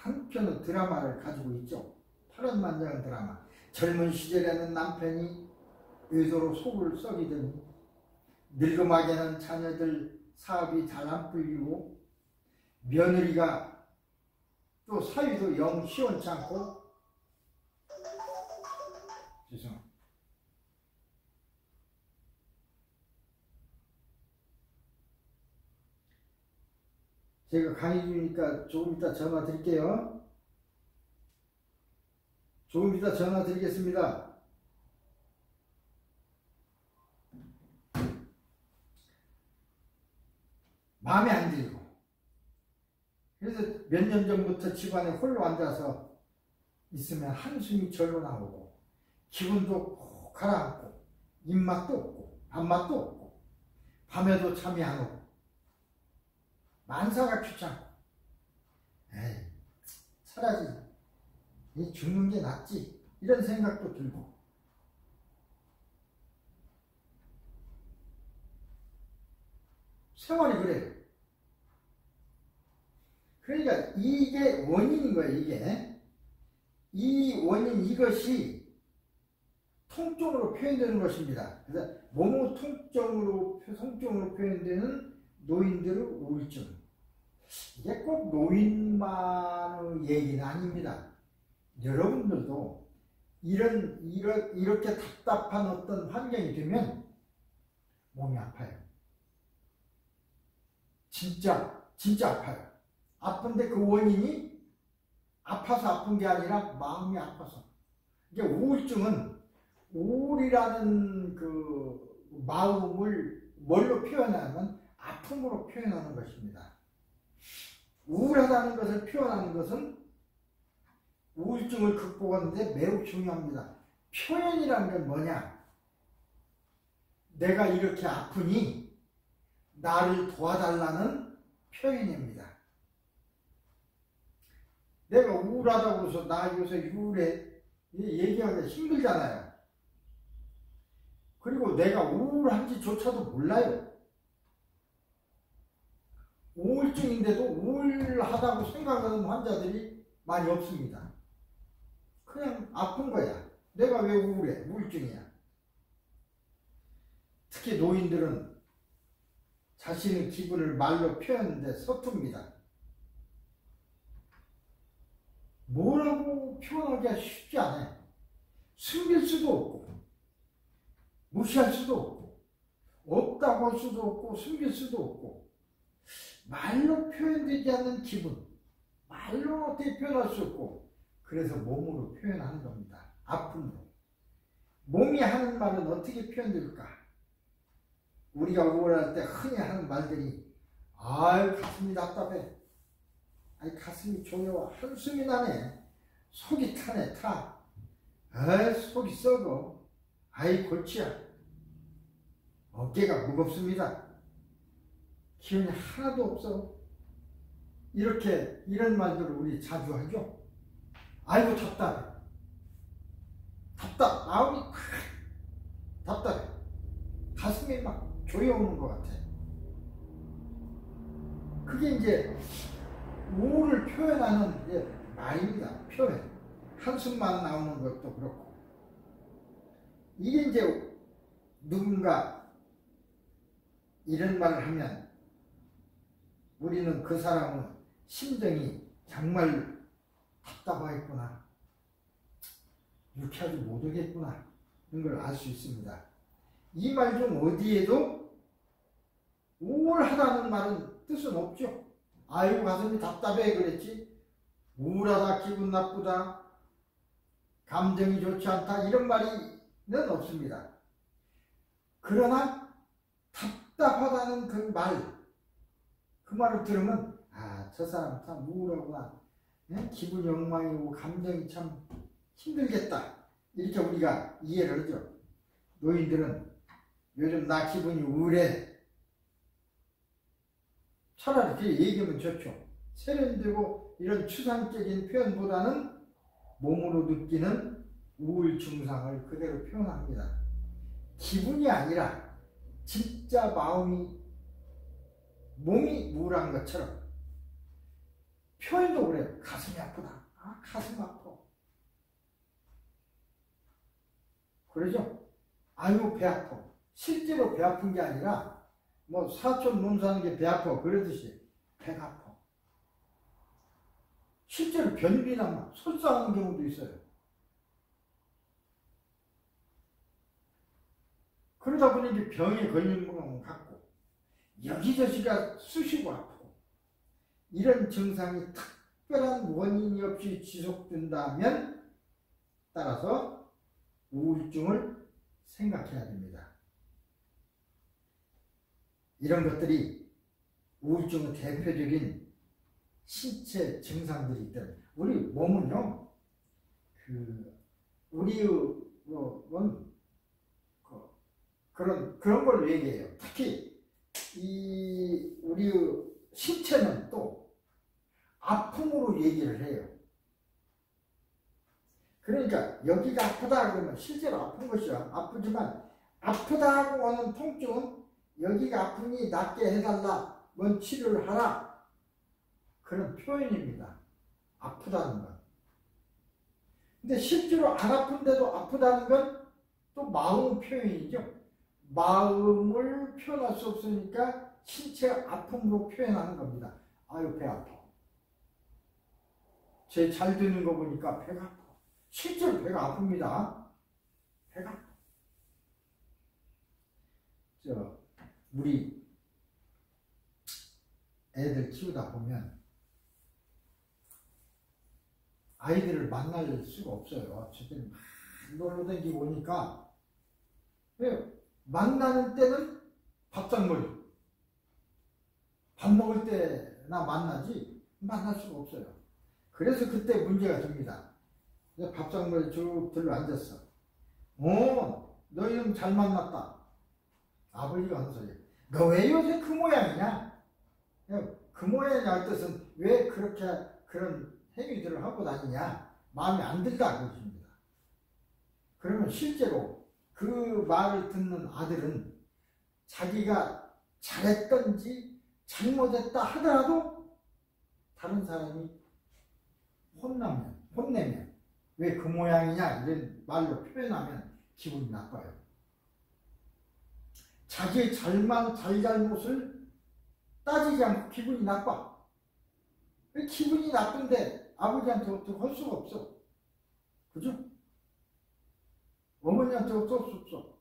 한편의 드라마를 가지고 있죠. 파란만장한 드라마. 젊은 시절에는 남편이 의도로 속을 썩이더니 늙음하게는 자녀들 사업이 잘 안 풀리고 며느리가 또 사위도 영 시원치 않고 죄송합니다. 제가 강의 중이니까 조금 이따 전화 드릴게요. 조금 이따 전화 드리겠습니다. 마음에 안 들고. 그래서 몇 년 전부터 집안에 홀로 앉아서 있으면 한숨이 절로 나오고 기분도 콕 가라앉고 입맛도 없고 밥맛도 없고 밤에도 잠이 안 오고 만사가 귀찮고, 에이, 차라리 이 죽는 게 낫지, 이런 생각도 들고. 세월이 그래요. 그러니까 이게 원인인 거예요. 이 원인, 이것이 통증으로 표현되는 것입니다. 그래서 몸의 통증으로 표현되는 노인들의 우울증. 이게 꼭 노인만의 얘기는 아닙니다. 여러분들도 이렇게 답답한 어떤 환경이 되면 몸이 아파요. 진짜 아파요. 아픈데 그 원인이 아파서 아픈 게 아니라 마음이 아파서. 이게 우울증은 우울이라는 그 마음을 뭘로 표현하면 아픔으로 표현하는 것입니다. 우울하다는 것을 표현하는 것은 우울증을 극복하는데 매우 중요합니다. 표현이라는 건 뭐냐? 내가 이렇게 아프니 나를 도와달라는 표현입니다. 내가 우울하다고 해서 나 요새 우울해 얘기하기가 힘들잖아요. 그리고 내가 우울한지조차도 몰라요. 우울증인데도 우울하다고 생각하는 환자들이 많이 없습니다. 그냥 아픈 거야. 내가 왜 우울해? 우울증이야. 특히 노인들은 자신의 기분을 말로 표현하는데 서툽니다. 뭐라고 표현하기가 쉽지 않아요. 숨길 수도 없고, 무시할 수도 없고, 없다고 할 수도 없고, 숨길 수도 없고, 말로 표현되지 않는 기분, 말로 어떻게 표현할 수 없고, 그래서 몸으로 표현하는 겁니다. 아픔으로. 몸이 하는 말은 어떻게 표현될까? 우리가 우울할 때 흔히 하는 말들이, 아유, 가슴이 답답해. 아이, 가슴이 조여와. 한숨이 나네. 속이 타네, 타. 아이, 속이 썩어. 아이, 골치야. 어깨가 무겁습니다. 기운이 하나도 없어. 이런 말들을 우리 자주 하죠. 아이고, 답답해. 마음이 답답해. 가슴이 막 조여오는 것 같아. 그게 이제 우울을 표현하는 이제 말입니다. 표현. 한숨만 나오는 것도 그렇고. 이게 이제 누군가 이런 말을 하면 우리는 그 사람의 심정이 정말 답답하겠구나, 유쾌하지 못하겠구나, 이런 걸 알 수 있습니다. 이 말 중 어디에도 우울하다는 말은 뜻은 없죠. 아이고, 가슴이 답답해 그랬지, 우울하다, 기분 나쁘다, 감정이 좋지 않다, 이런 말은 없습니다. 그러나 답답하다는 그 말을 들으면 저 사람 참 우울하구나, 기분이 엉망이고 감정이 참 힘들겠다, 이렇게 우리가 이해를 하죠. 노인들은 요즘 나 기분이 우울해, 차라리 그렇게 얘기하면 좋죠. 세련되고 이런 추상적인 표현보다는 몸으로 느끼는 우울 증상을 그대로 표현합니다. 기분이 아니라 진짜 몸이 우울한 것처럼 표현도 그래요. 가슴이 아프다. 가슴 아파. 그러죠? 아이고, 배 아파. 실제로 배 아픈 게 아니라 뭐 사촌 논사하는 게 배 아파 그러듯이 배가 아파. 실제로 변비나 설사하는 경우도 있어요. 그러다 보니 이제 병에 걸린 것 같고 여기저기가 쑤시고 아프고, 이런 증상이 특별한 원인이 없이 지속된다면 따라서 우울증을 생각해야 됩니다. 이런 것들이 우울증의 대표적인 신체 증상들이 있더라고요. 우리 몸은요, 우리의 그런 걸 얘기해요. 특히 우리의 신체는 또 아픔으로 얘기를 해요. 그러니까 여기가 아프다 그러면 실제로 아픈 것이야. 아프지만 아프다 하고 오는 통증은 여기가 아프니 낫게 해달라. 뭔 치료를 하라. 그런 표현입니다. 아프다는 건. 근데 실제로 안 아픈데도 아프다는 건 또 마음 표현이죠. 마음을 표현할 수 없으니까 신체 아픔으로 표현하는 겁니다. 아유 배 아파. 제 잘 드는 거 보니까 배가 아파. 실제로 배가 아픕니다. 배가 아파. 우리 애들 키우다 보면 아이들을 만날 수가 없어요. 저들 막 놀러 다니고 오니까 만나는 때는 밥상머리 밥 먹을 때나 만나지 만날 수가 없어요. 그래서 그때 문제가 됩니다. 밥상머리 쭉 들러 앉았어. 너 이름 잘 만났다. 아버지가 하는 소리. 너 왜 요새 그 모양이냐? 그 모양이냐 할 뜻은 왜 그렇게 그런 행위들을 하고 다니냐? 마음에 안 든다 그러십니다. 그러면 실제로 그 말을 듣는 아들은 자기가 잘했던지 잘못했다 하더라도 다른 사람이 혼내면 왜 그 모양이냐 이런 말로 표현하면 기분이 나빠요. 자기의 잘잘못을 따지지 않고 기분이 나빠. 기분이 나쁜데 아버지한테 어떻게 할 수가 없어. 그죠? 어머니한테 어쩔 수 없어.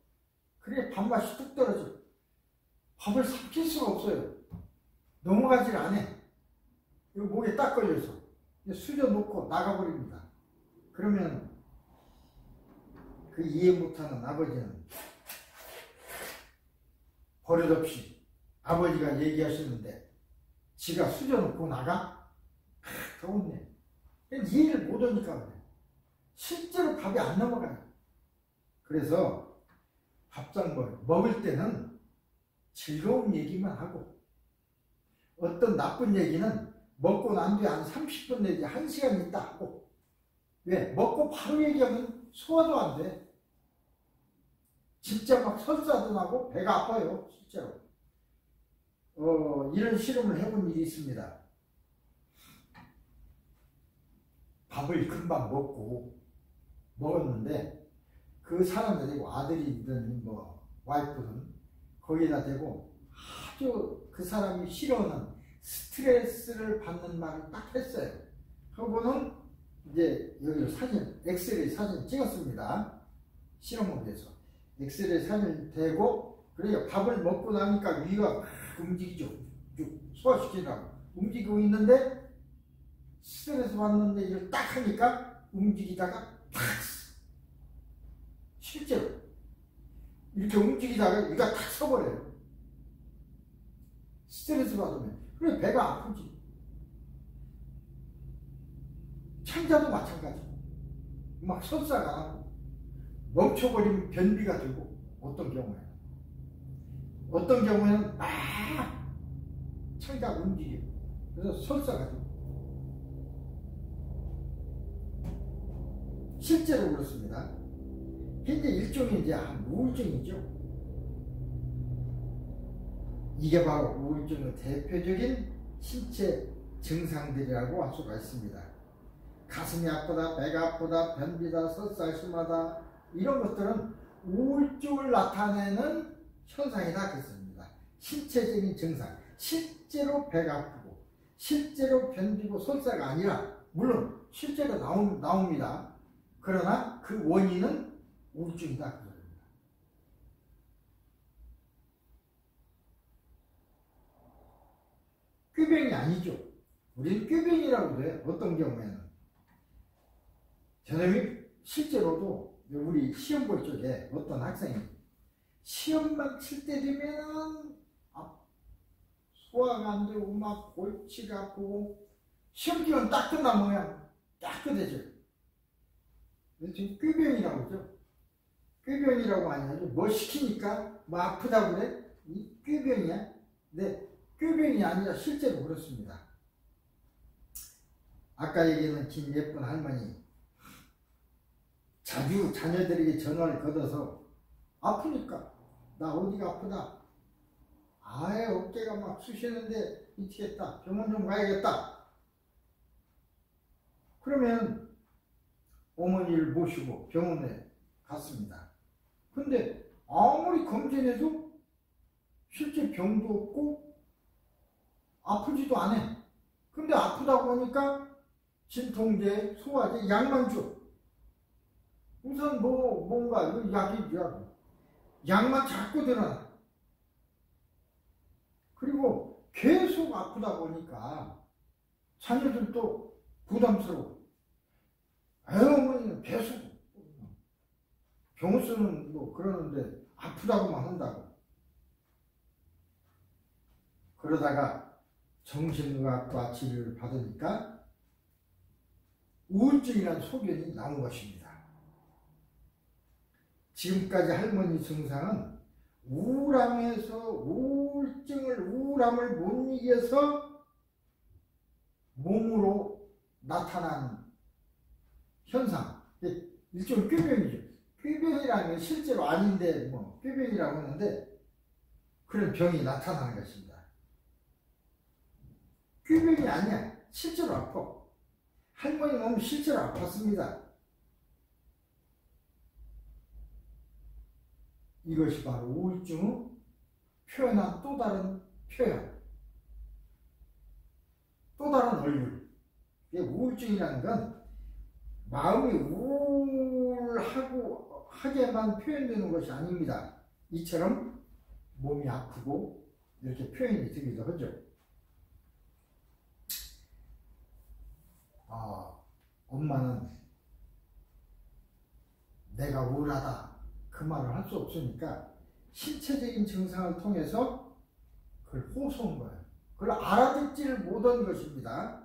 그래 밥맛이 뚝 떨어져. 밥을 삼킬 수가 없어요. 넘어가질 않아. 이거 목에 딱 걸려서 수저 놓고 나가버립니다. 그러면 그 이해 못하는 아버지는 버릇없이 아버지가 얘기하시는데 지가 수저 놓고 나가? 더 혼내. 이해를 못하니까 그래. 실제로 밥이 안 넘어가요. 그래서 밥상머리 먹을 때는 즐거운 얘기만 하고 어떤 나쁜 얘기는 먹고 난 뒤에 한 30분 내지 1시간 있다 하고. 왜? 먹고 바로 얘기하면 소화도 안 돼. 진짜 막 설사도 나고 배가 아파요. 실제로. 이런 실험을 해본 일이 있습니다. 밥을 금방 먹었는데 그 사람들이 아들이든 와이프든 거기다 대고 아주 그 사람이 싫어하는 스트레스를 받는 말을 딱 했어요. 그거는 이제 여기로 엑스레이 사진 찍었습니다. 실험을 위해서. 엑스레이 사진 대고, 그러니까 밥을 먹고 나니까 위가 막 움직이죠. 소화시키라고. 움직이고 있는데, 스트레스 받는데 이걸 딱 하니까 움직이다가 팍! 실제로. 이렇게 움직이다가 위가 탁 서버려요. 스트레스 받으면. 그래, 배가 아프지. 창자도 마찬가지. 막 설사가 나고 멈춰버리면 변비가 들고 어떤 경우에는 막 창자가 움직여. 그래서 설사가 들고 실제로 그렇습니다. 이제 일종의 이제 우울증이죠. 이게 바로 우울증의 대표적인 신체 증상들이라고 할 수가 있습니다. 가슴이 아프다, 배가 아프다, 변비다, 설사 심하다, 이런 것들은 우울증을 나타내는 현상이다 그랬습니다. 신체적인 증상, 실제로 배가 아프고 실제로 변비고 설사가 아니라, 물론 실제로 나옵니다. 그러나 그 원인은 우울증이다 그 소리입니다. 꾀병이 아니죠. 우리는 꾀병이라고 해요. 어떤 경우에는. 저놈이 실제로도 우리 시험 볼 적에 어떤 학생이 시험만 칠 때 되면은 소화가 안 되고 막 골치가 아프고 시험 기간 딱 끝나면 깨끗해져요. 지금 꾀병이라고 하죠. 꾀병이라고 아니죠. 뭐 시키니까 뭐 아프다고 그래? 이 꾀병이야. 근데 꾀병 꾀병이 아니라 실제로 그렇습니다. 아까 얘기한 긴 예쁜 할머니, 자주 자녀들에게 전화를 걸어서 아프니까 나 어디가 아프다, 아예 어깨가 막 쑤시는데 미치겠다, 병원 좀 가야겠다. 그러면 어머니를 모시고 병원에 갔습니다. 근데 아무리 검진해도 실제 병도 없고 아프지도 않아. 근데 아프다고 하니까 진통제, 소화제, 약만 줘. 우선 뭔가 약만 자꾸 들어놔. 그리고 계속 아프다 보니까 자녀들도 부담스러워. 어머니는 계속 병수는 뭐 그러는데 아프다고만 한다고. 그러다가 정신의학과 치료를 받으니까 우울증이라는 소견이 나온 것입니다. 지금까지 할머니 증상은 우울함을 못 이겨서 몸으로 나타난 현상, 일종의 꾀병이죠. 꾀병이라는 건 실제로 아닌데 뭐 꾀병이라고 하는데 그런 병이 나타나는 것입니다. 꾀병이 아니야. 실제로 아파. 할머니 몸은 실제로 아팠습니다. 이것이 바로 우울증의 표현한 또 다른 표현, 또 다른 얼굴. 우울증이라는 건 마음이 우울하게만 표현되는 것이 아닙니다. 이처럼 몸이 아프고 이렇게 표현이 되기도 하죠. 엄마는 내가 우울하다 그 말을 할 수 없으니까 신체적인 증상을 통해서 그걸 호소한 거예요. 그걸 알아듣지를 못한 것입니다.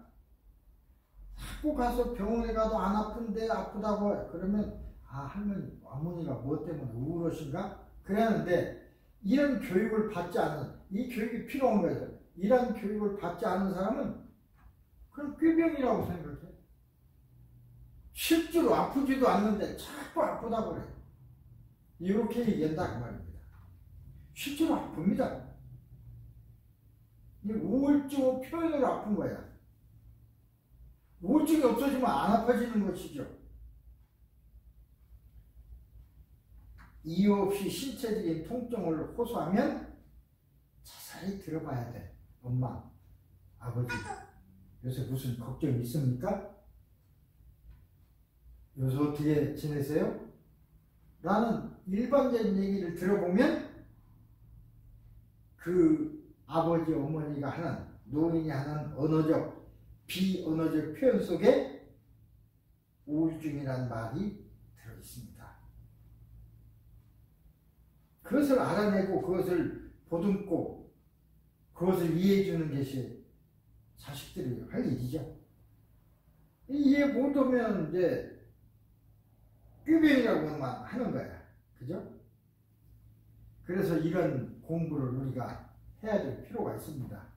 자꾸 가서 병원에 가도 안 아픈데 아프다고 해. 그러면 할머니, 어머니가 뭐 때문에 우울하신가? 그랬는데 이런 교육을 받지 않은, 이 교육이 필요한 거예요. 이런 교육을 받지 않은 사람은 그건 꾀병이라고 생각해. 실제로 아프지도 않는데 자꾸 아프다고 그래. 이렇게 얘기한다 그 말입니다. 실제로 아픕니다. 우울증 표현으로 아픈 거야. 우울증이 없어지면 안 아파지는 것이죠. 이유 없이 신체적인 통증을 호소하면 자세히 들어봐야 돼. 엄마, 아버지, 요새 무슨 걱정이 있습니까? 요새 어떻게 지내세요? 라는 일반적인 얘기를 들어보면 그 아버지, 어머니가 하는, 노인이 하는 언어적, 비언어적 표현 속에 우울증이라는 말이 들어있습니다. 그것을 알아내고 그것을 보듬고 그것을 이해해주는 것이 자식들이 할 일이죠. 이해 못하면 이제 꾀병이라고만 하는 거야. 그죠? 그래서 이런 공부를 우리가 해야 될 필요가 있습니다.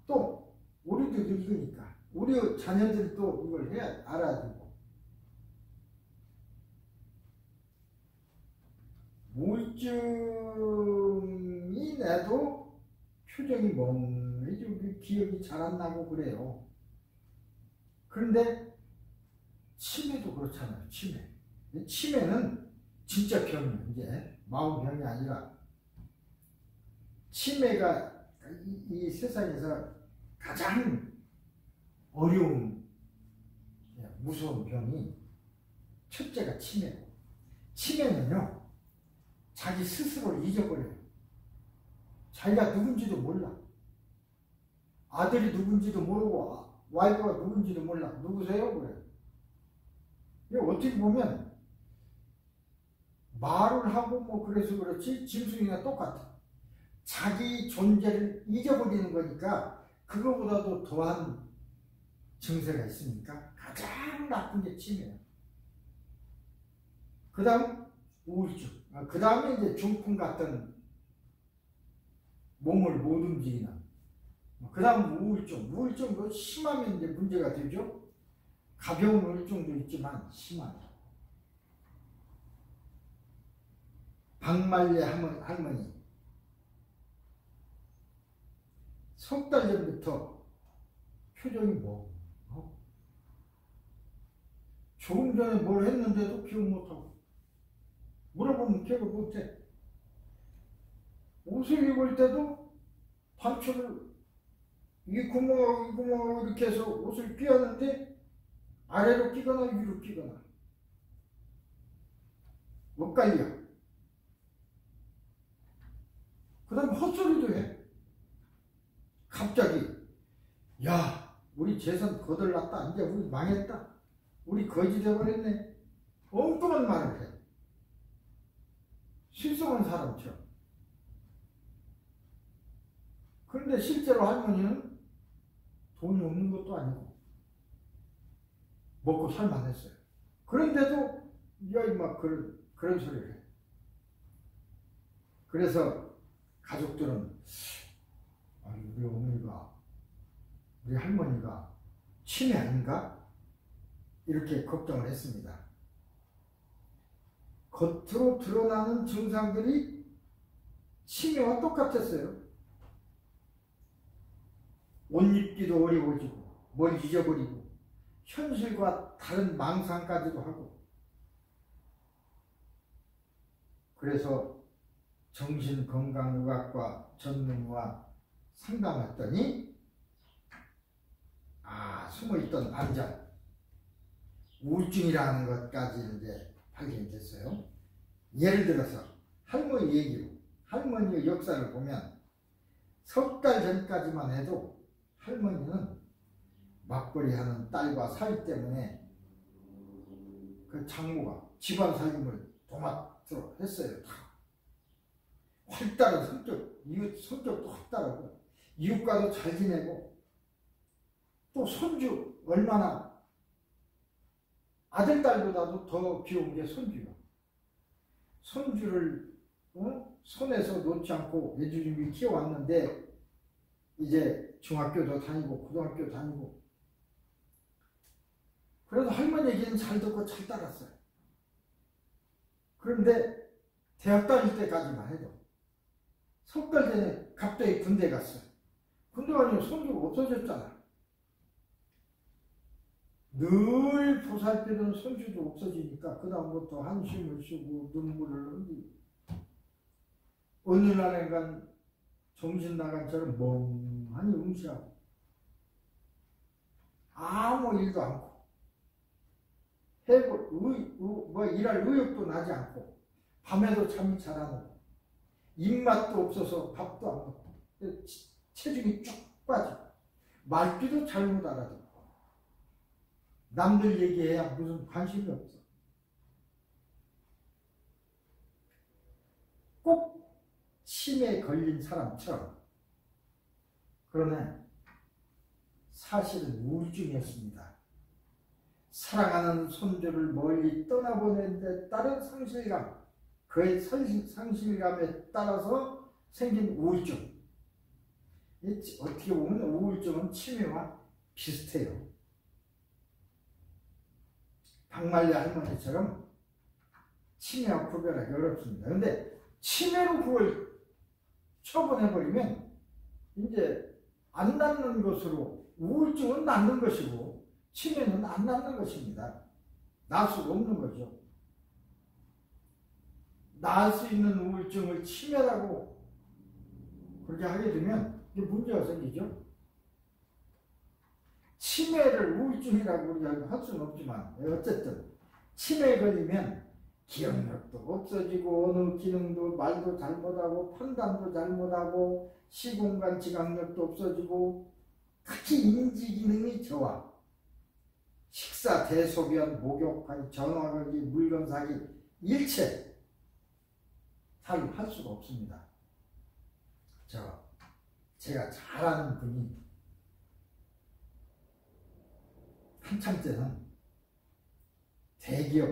또 우리도 늙으니까 우리 자녀들도 이걸 알아야 되고, 우울증이 나도 표정이 멍해지고 기억이 잘 안 나고 그래요. 그런데 치매도 그렇잖아요. 치매는 진짜 병이에요. 이제 마음병이 아니라 치매가 이 세상에서 가장 어려운 무서운 병이 첫째가 치매고, 치매는요 자기 스스로를 잊어버려요. 자기가 누군지도 몰라. 아들이 누군지도 모르고 와이프가 누군지도 몰라. 누구세요? 그래. 이거 어떻게 보면 말을 하고 뭐 그래서 그렇지 짐승이나 똑같아. 자기 존재를 잊어버리는 거니까 그거보다도 더한 증세가 있으니까 가장 나쁜 게 치매예요. 그 다음 우울증, 그 다음에 이제 중풍 같은 몸을 못 움직이는 그 다음 우울증. 우울증도 심하면 이제 문제가 되죠. 가벼운 우울증도 있지만 심한. 박말리 할머니. 석 달 전부터 표정이 조금 전에 뭘 했는데도 기억 못하고, 물어보면 기억을 못해. 옷을 입을 때도 단추를 이 구멍하고 이 구멍하고 이렇게 해서 옷을 끼웠는데 아래로 끼거나 위로 끼거나 엇갈려. 그 다음 헛소리도 해. 갑자기 야 우리 재산 거덜났다, 이제 우리 망했다, 우리 거지 되어버렸네, 엉뚱한 말을 해. 실성한 사람처럼. 그런데 실제로 할머니는 돈이 없는 것도 아니고 먹고 살만했어요. 그런데도 막 그런 소리를 해. 그래서 가족들은 우리 어머니가, 우리 할머니가 치매 아닌가? 이렇게 걱정을 했습니다. 겉으로 드러나는 증상들이 치매와 똑같았어요. 옷 입기도 어려워지고, 뭘 잊어버리고, 현실과 다른 망상까지도 하고. 그래서 정신건강의학과 전문의와 상담했더니 숨어있던 암장, 우울증이라는 것까지 이제 발견됐어요. 예를 들어서 할머니 얘기로, 할머니의 역사를 보면 석 달 전까지만 해도 할머니는 맞벌이하는 딸과 사위 때문에 그 장모가 집안 살림을 도맡아 했어요. 다. 활달한 성격, 이웃 성격도 활달하고, 이웃과도 잘 지내고, 또 손주, 얼마나 아들, 딸보다도 더 귀여운 게 손주야. 손주를 손에서 놓지 않고 애주중이 키워왔는데, 이제 중학교도 다니고 고등학교 다니고, 그래도 할머니 얘기는 잘 듣고 잘 따랐어요. 그런데 대학 다닐 때까지만 해도 석 달 전에 갑자기 군대 갔어요. 군대 가니까 손주가 없어졌잖아. 늘 보살피던 손주도 없어지니까 그 다음부터 한숨을 쉬고 눈물을 흘리고, 어느 날엔간 정신 나간처럼 멍하니 응시하고 아무 일도 않고 일할 의욕도 나지 않고, 밤에도 잠이 잘 안 오고, 입맛도 없어서 밥도 안 먹고, 체중이 쭉 빠지고, 말귀도 잘못 알아듣고, 남들 얘기해야 무슨 관심이 없어. 꼭 치매에 걸린 사람처럼. 그러나 사실은 우울증이었습니다. 사랑하는 손주를 멀리 떠나보낸 데 따른 상실감, 그의 상실감에 따라서 생긴 우울증. 어떻게 보면 우울증은 치매와 비슷해요. 박말리 할머니처럼 치매와 구별하기 어렵습니다. 그런데 치매로 그걸 처분해버리면 이제 안 낫는 것으로, 우울증은 낫는 것이고 치매는 안 낫는 것입니다. 나을 수가 없는 거죠. 나을 수 있는 우울증을 치매라고 그렇게 하게 되면 이게 문제가 생기죠. 치매를 우울증이라고 우리가 할 수는 없지만, 어쨌든 치매에 걸리면 기억력도 없어지고, 어느 기능도, 말도 잘못하고, 판단도 잘못하고, 시공간 지각력도 없어지고, 특히 인지 기능이 저하, 식사, 대소변, 목욕하기, 전화 걸기, 물건 사기, 일체 잘 할 수가 없습니다. 제가 잘 아는 분이 한참 때는 대기업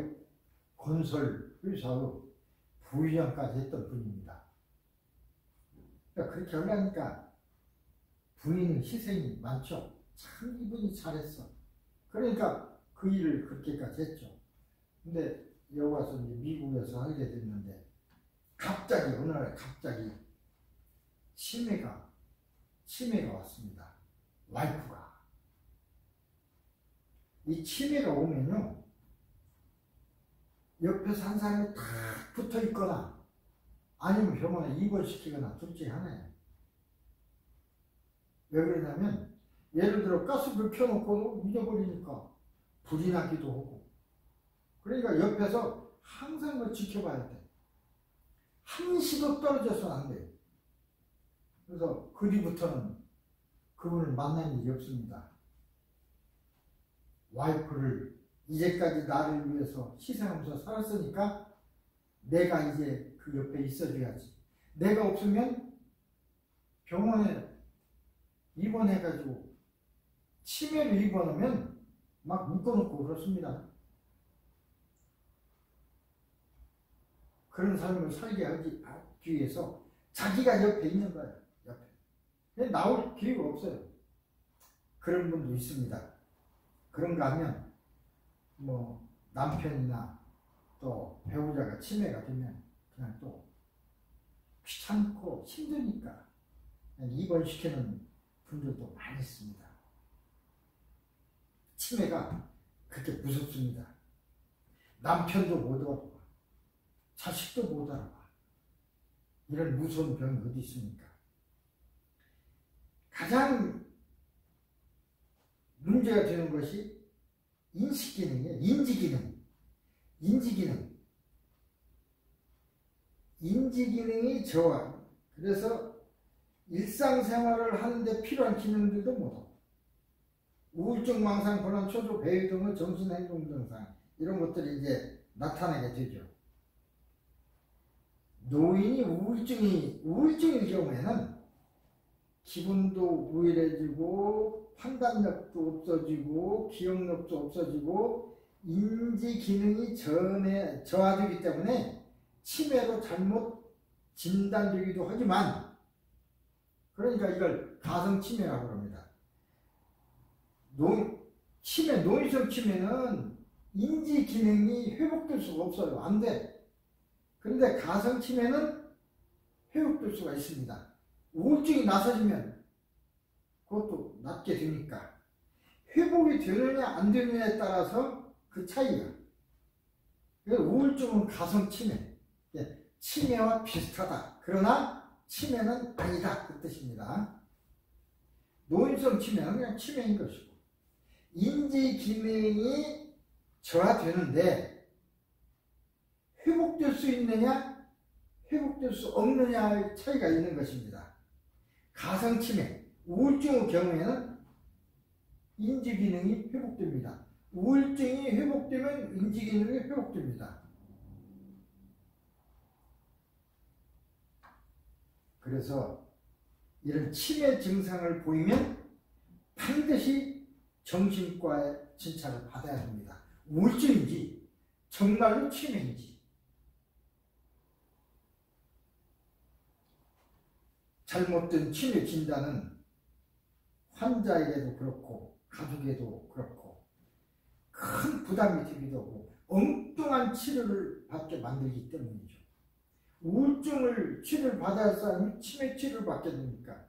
건설 회사로 부의장까지 했던 분입니다. 그러니까 그렇게 하려니까 부인 희생이 많죠. 참 이분이 잘했어. 그러니까 그 일을 그렇게까지 했죠. 근데 여기 와서 이제 미국에서 하게 됐는데 갑자기 어느 날 갑자기 치매가 왔습니다. 와이프가. 이 치매가 오면요, 옆에서 한 사람이 탁 붙어 있거나 아니면 병원에 입원시키거나 둘 중에 하나예요. 왜 그러냐면 예를 들어 가스불 켜놓고 잊어버리니까 불이 나기도 하고, 그러니까 옆에서 항상 그걸 지켜봐야 돼. 한시도 떨어져서는 안 돼요. 그래서 그 뒤부터는 그분을 만난 일이 없습니다. 와이프를 이제까지 나를 위해서 희생하면서 살았으니까 내가 이제 그 옆에 있어줘야지. 내가 없으면 병원에 입원해가지고 치매로 입원하면 막 묶어놓고 그렇습니다. 그런 삶을 살게 하기 위해서 자기가 옆에 있는 거예요. 옆에. 나올 기회가 없어요. 그런 분도 있습니다. 그런가 하면 뭐 남편이나 또 배우자가 치매가 되면 그냥 또 귀찮고 힘드니까 그냥 입원시키는 분들도 많이 있습니다. 치매가 그렇게 무섭습니다. 남편도 못 알아봐. 자식도 못 알아봐. 이런 무서운 병이 어디 있습니까? 가장 문제가 되는 것이 인식기능이에요. 인지기능이 저하. 그래서 일상생활을 하는데 필요한 기능들도 못하고, 우울증, 망상, 불안, 초조, 배회 등의 정신행동 증상, 이런 것들이 이제 나타나게 되죠. 노인이 우울증일 경우에는 기분도 우울해지고 판단력도 없어지고 기억력도 없어지고 인지 기능이 저하되기 때문에 치매로 잘못 진단되기도 하지만, 그러니까 이걸 가성치매라고 합니다. 노인성 치매는 인지 기능이 회복될 수가 없어요. 안 돼. 그런데 가성치매는 회복될 수가 있습니다. 우울증이 나서지면 그것도 낫게 되니까 회복이 되느냐 안 되느냐에 따라서 그 차이가. 우울증은 가성치매, 치매와 비슷하다. 그러나 치매는 아니다, 그 뜻입니다. 노인성 치매는 그냥 치매인 것이고, 인지 기능이 저하되는데 회복될 수 있느냐 회복될 수 없느냐의 차이가 있는 것입니다. 가성치매, 우울증의 경우에는 인지기능이 회복됩니다. 우울증이 회복되면 인지기능이 회복됩니다. 그래서 이런 치매 증상을 보이면 반드시 정신과에 진찰을 받아야 합니다. 우울증인지 정말로 치매인지. 잘못된 치매 진단은 환자에게도 그렇고 가족에도 그렇고 큰 부담이 되기도 하고 엉뚱한 치료를 받게 만들기 때문이죠. 우울증을 치료를 받아야 할 사람이 치매 치료를 받게 됩니까?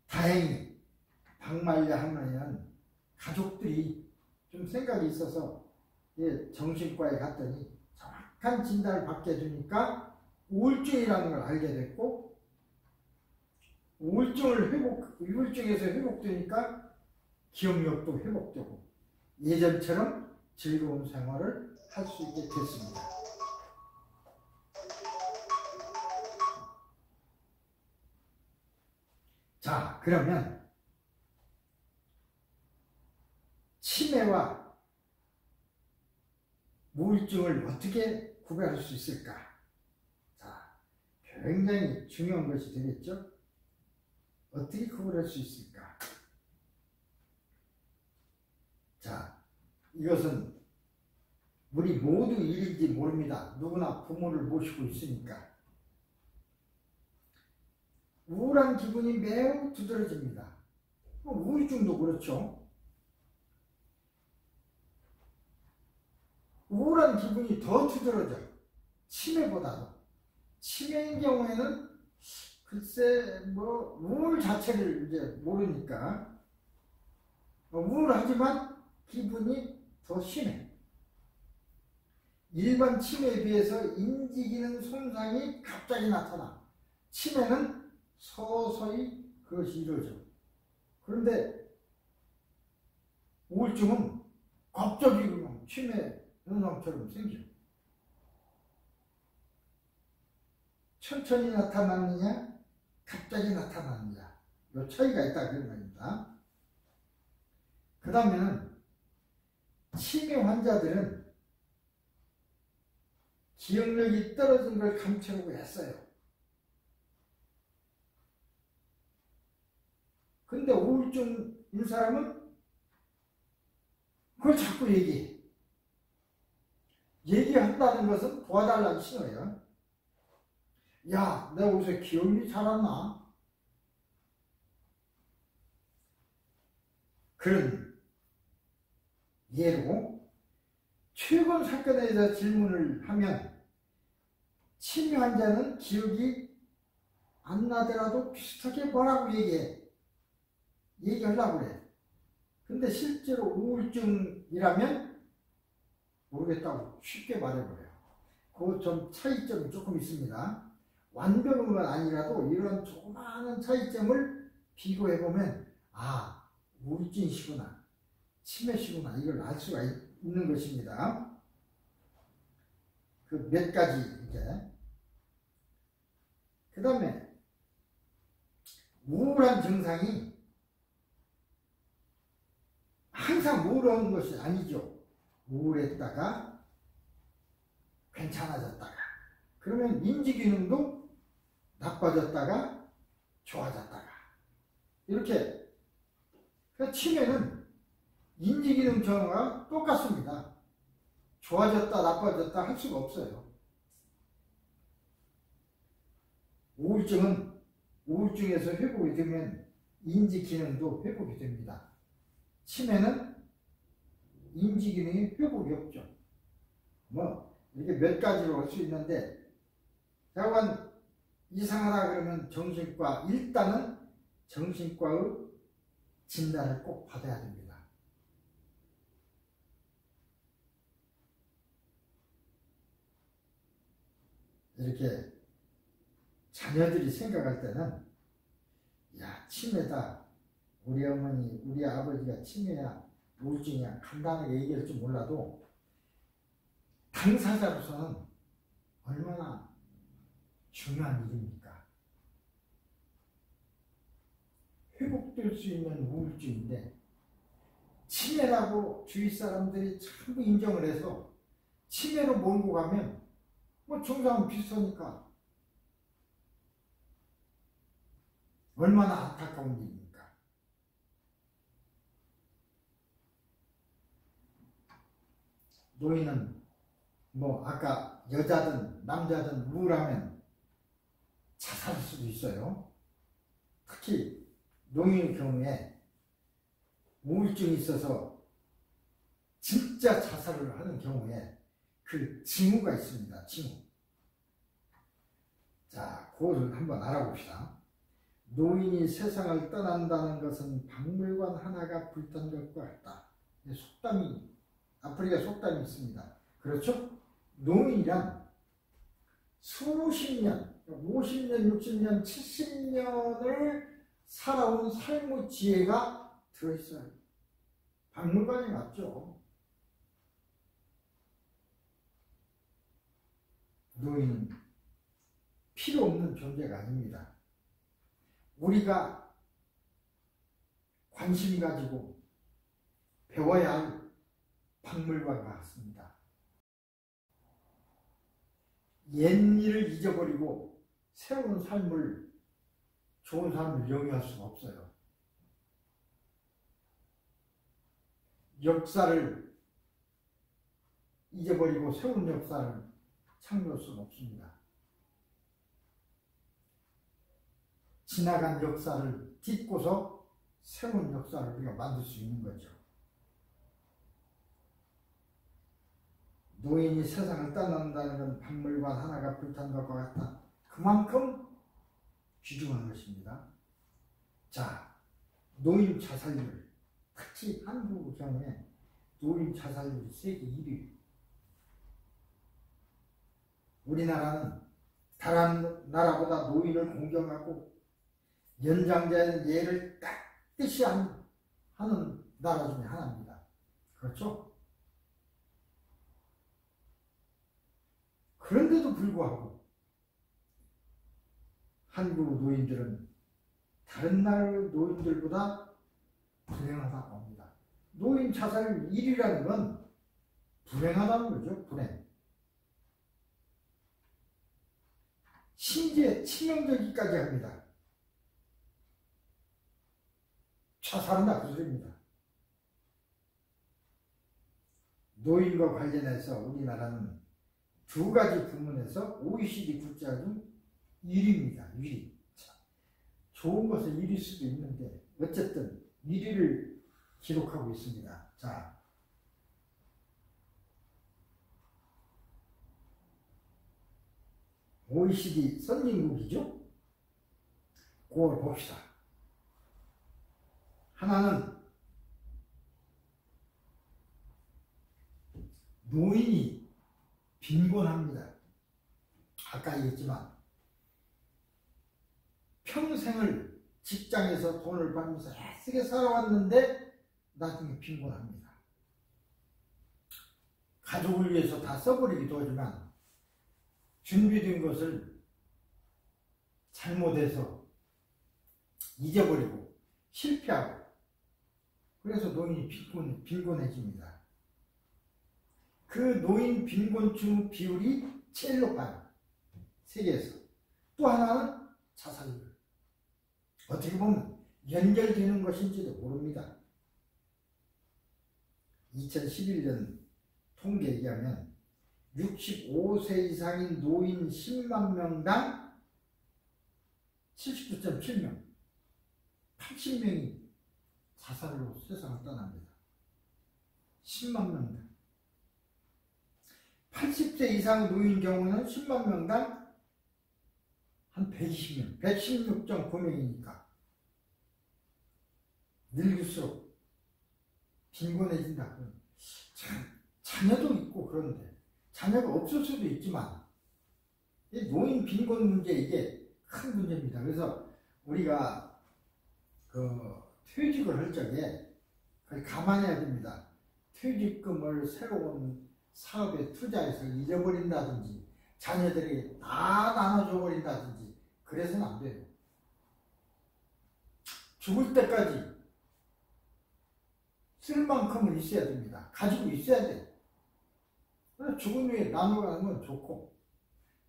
다행히 박말려 하면 가족들이 좀 생각이 있어서 정신과에 갔더니 정확한 진단을 받게 해주니까 우울증이라는 걸 알게 됐고, 우울증에서 회복되니까 기억력도 회복되고 예전처럼 즐거운 생활을 할 수 있게 됐습니다. 자, 그러면 치매와 우울증을 어떻게 구별할 수 있을까? 자, 굉장히 중요한 것이 되겠죠? 어떻게 구별할 수 있을까? 자, 이것은 우리 모두 일인지 모릅니다. 누구나 부모를 모시고 있으니까. 우울한 기분이 매우 두드러집니다. 우울증도 그렇죠. 우울한 기분이 더 두드러져. 치매보다도. 치매인 경우에는 글쎄 우울 자체를 이제 모르니까 우울하지만 기분이 더 심해. 일반 치매에 비해서 인지기능 손상이 갑자기 나타나. 치매는 서서히 그것이 이루어져. 그런데 우울증은 갑자기 그냥 치매 현상처럼 생겨. 천천히 나타나느냐, 갑자기 나타나느냐, 이 차이가 있다 그런 말입니다. 그 다음에는 치매 환자들은 기억력이 떨어진 걸 감추려고 했어요. 근데 우울증인 사람은 그걸 자꾸 얘기해. 얘기한다는 것은 도와달라는 신호예요. 야, 내가 요새 기억이 잘 안 나. 그런 예로 최근 사건에 대해서 질문을 하면 치매 환자는 기억이 안 나더라도 비슷하게 뭐라고 얘기하려고 그래. 근데 실제로 우울증이라면 모르겠다고 쉽게 말해버려요. 그 좀 차이점이 조금 있습니다. 완벽한 건 아니라도 이런 조그마한 차이점을 비교해보면 우울증이시구나, 치매시구나, 이걸 알 수가 있는 것입니다. 그 몇 가지 이제. 그 다음에 우울한 증상이 항상 우울한 것이 아니죠. 우울했다가 괜찮아졌다가, 그러면 인지기능도 나빠졌다가 좋아졌다가, 이렇게. 치매는 인지기능 전환과 똑같습니다. 좋아졌다 나빠졌다 할 수가 없어요. 우울증에서 회복이 되면 인지기능도 회복이 됩니다. 치매는 인지기능이 회복이 없죠. 이렇게 몇 가지로 할 수 있는데, 약간 이상하다 그러면 일단은 정신과의 진단을 꼭 받아야 됩니다. 이렇게 자녀들이 생각할 때는 치매다, 우리 어머니 우리 아버지가 치매야 우울증이야 간단하게 얘기할 줄 몰라도 당사자로서는 얼마나 중요한 일입니까? 회복될 수 있는 우울증인데 치매라고 주위 사람들이 전부 인정을 해서 치매로 몰고 가면 증상은 비슷하니까 얼마나 안타까운 일입니까? 노인은 아까 여자든 남자든 우울하면 자살할 수도 있어요. 특히 노인의 경우에 우울증이 있어서 진짜 자살을 하는 경우에 그 징후가 있습니다. 징후. 자, 그거를 한번 알아봅시다. 노인이 세상을 떠난다는 것은 박물관 하나가 불탄 것과 같다. 속담이, 아프리카 속담이 있습니다. 그렇죠? 노인이란 수십 년, 50년, 60년, 70년을 살아온 삶의 지혜가 들어있어요. 박물관에 맞죠. 노인은 필요 없는 존재가 아닙니다. 우리가 관심 가지고 배워야 할 박물관과 같습니다. 옛 일을 잊어버리고 새로운 삶을, 좋은 삶을 영위할 수가 없어요. 역사를 잊어버리고 새로운 역사를 창조할 수는 없습니다. 지나간 역사를 딛고서 새로운 역사를 우리가 만들 수 있는 거죠. 노인이 세상을 떠난다는 건 박물관 하나가 불탄 것과 같다. 그만큼 귀중한 것입니다. 자, 노인 자살률. 특히 한국 경우에 노인 자살률이 세계 1위. 우리나라는 다른 나라보다 노인을 공경하고 연장자의 예를 깍듯이 하는 나라 중에 하나입니다. 그렇죠? 그런데도 불구하고 한국 노인들은 다른 나라 노인들보다 불행하다고 합니다. 노인 자살률 1위라는 건 불행하다는 거죠. 불행. 심지어 치명적이기까지 합니다. 자살한다 그 소리입니다. 노인과 관련해서 우리나라는 두 가지 부문에서 OECD 국가 중 1위입니다. 1위. 좋은 것은 1위일 수도 있는데 어쨌든 1위를 기록하고 있습니다. 자, OECD 선진국이죠. 그걸 봅시다. 하나는 노인이 빈곤합니다. 아까 얘기했지만 평생을 직장에서 돈을 벌면서 애쓰게 살아왔는데 나중에 빈곤합니다. 가족을 위해서 다 써버리기도 하지만 준비된 것을 잘못해서 잊어버리고 실패하고 그래서 노인이 빈곤해집니다. 그 노인 빈곤층 비율이 제일 높아요. 세계에서. 또 하나는 자살률. 어떻게 보면 연결되는 것인지도 모릅니다. 2011년 통계에 의하면 65세 이상인 노인 10만 명당 79.7명, 80명이 자살로 세상을 떠납니다. 10만 명당. 80세 이상 노인 경우는 10만 명당 한 120명, 116.9명이니까 늙을수록 빈곤해진다. 자녀도 있고 그런데 자녀가 없을 수도 있지만 노인 빈곤 문제 이게 큰 문제입니다. 그래서 우리가 퇴직을 할 적에 감안해야 됩니다. 퇴직금을 새로운 사업에 투자해서 잊어버린다든지 자녀들이 다 나눠줘 버린다든지 그래서는 안 돼요. 죽을 때까지 쓸 만큼은 있어야 됩니다. 가지고 있어야 돼요. 죽은 후에 나눠가는 건 좋고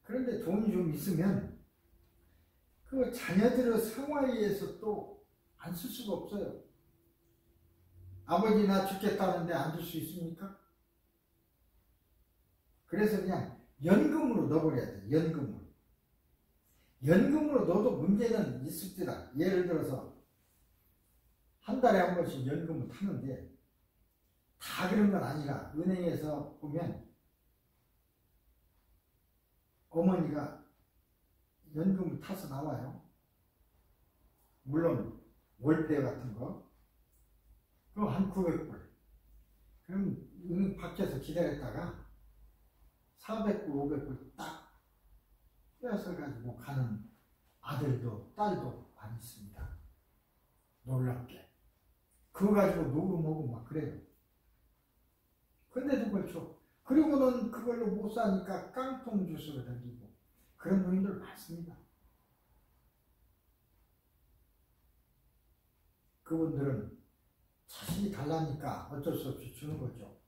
그런데 돈이 좀 있으면 그 자녀들의 생활에 의해서 또 안 쓸 수가 없어요. 아버지 나 죽겠다는데 안 줄 수 있습니까? 그래서 그냥 연금으로 넣어버려야 돼요. 연금으로. 연금으로 넣어도 문제는 있습니다. 예를 들어서 한 달에 한 번씩 연금을 타는데 다 그런 건 아니라 은행에서 보면 어머니가 연금을 타서 나와요. 물론 월세 같은 거 그럼 한 900불 그럼 은행 밖에서 기다렸다가 400불 500불 딱 떼어서 가지고 가는 아들도 딸도 많이 있습니다. 놀랍게 그거 가지고 녹음하고 막 그래요. 근데도 그렇죠. 그리고는 그걸로 못 사니까 깡통 주스를 던지고 그런 노인들 많습니다. 그분들은 자식이 달라니까 어쩔 수 없이 주는 거죠.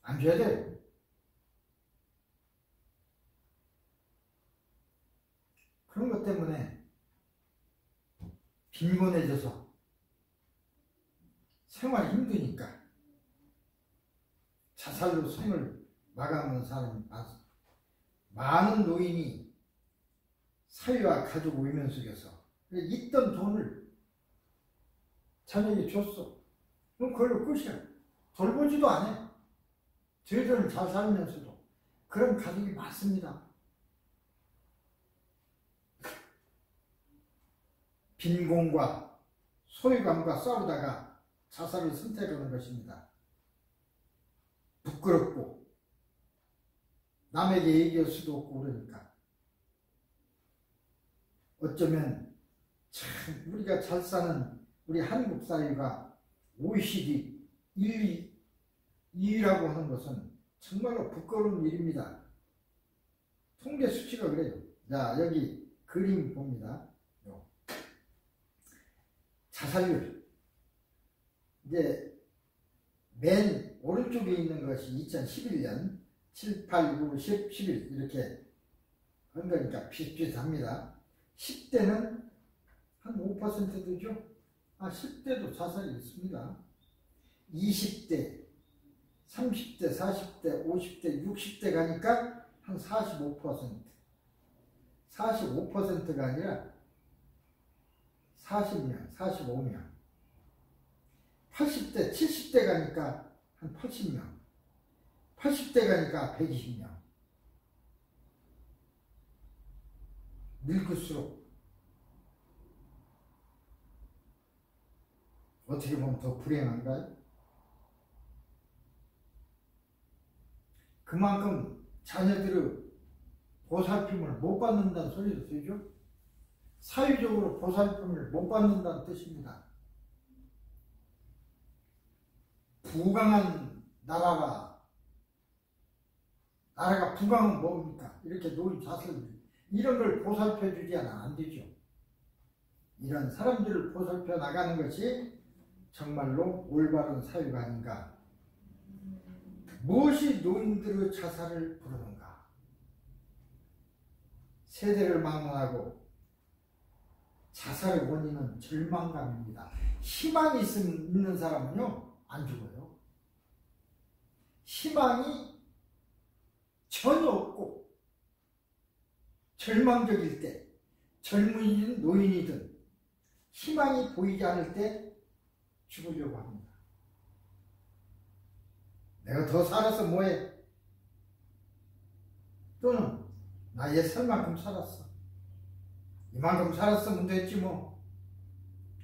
안 줘야 돼요. 그런 것 때문에 빈곤해져서 생활이 힘드니까 자살로 생을 마감하는 사람이 많습니다. 많은 노인이 사위와 가족 외면 속에서 있던 돈을 자녀에게 줬어. 그럼 그걸로 끝이야. 돌보지도 않아. 저희들은 잘 살면서도 그런 가족이 많습니다. 빈곤과 소유감과 싸우다가 자살을 선택하는 것입니다. 부끄럽고 남에게 얘기할 수도 없고 그러니까. 어쩌면 참 우리가 잘 사는 우리 한국 사회가 OECD 2위라고 하는 것은 정말로 부끄러운 일입니다. 통계 수치가 그래요. 자, 여기 그림 봅니다. 자살률. 이제 맨 오른쪽에 있는 것이 2011년 7, 8, 9, 10, 11 이렇게 한 거니까 비슷비슷합니다. 10대는 한 5% 되죠? 10대도 자살이 있습니다. 20대, 30대, 40대, 50대, 60대 가니까 한 45%. 45%가 아니라 40명, 45명. 80대, 70대 가니까 한 80명. 80대 가니까 120명. 늙을수록 어떻게 보면 더 불행한가요? 그만큼 자녀들의 보살핌을 못 받는다는 소리도 되죠? 사회적으로 보살핌을 못 받는다는 뜻입니다. 부강한 나라가 부강은 뭡니까? 이렇게 노인 자살 이런 걸 보살펴 주지 않아 안 되죠. 이런 사람들을 보살펴 나가는 것이 정말로 올바른 사회가 아닌가. 무엇이 노인들의 자살을 부르는가? 세대를 막론하고 자살의 원인은 절망감입니다. 희망이 있는 사람은요 안 죽어요. 희망이 전혀 없고 절망적일 때, 젊은이든 노인이든 희망이 보이지 않을 때 죽으려고 합니다. 내가 더 살아서 뭐해? 또는 나 옛살 만큼 살았어. 이만큼 살았으면 됐지 뭐.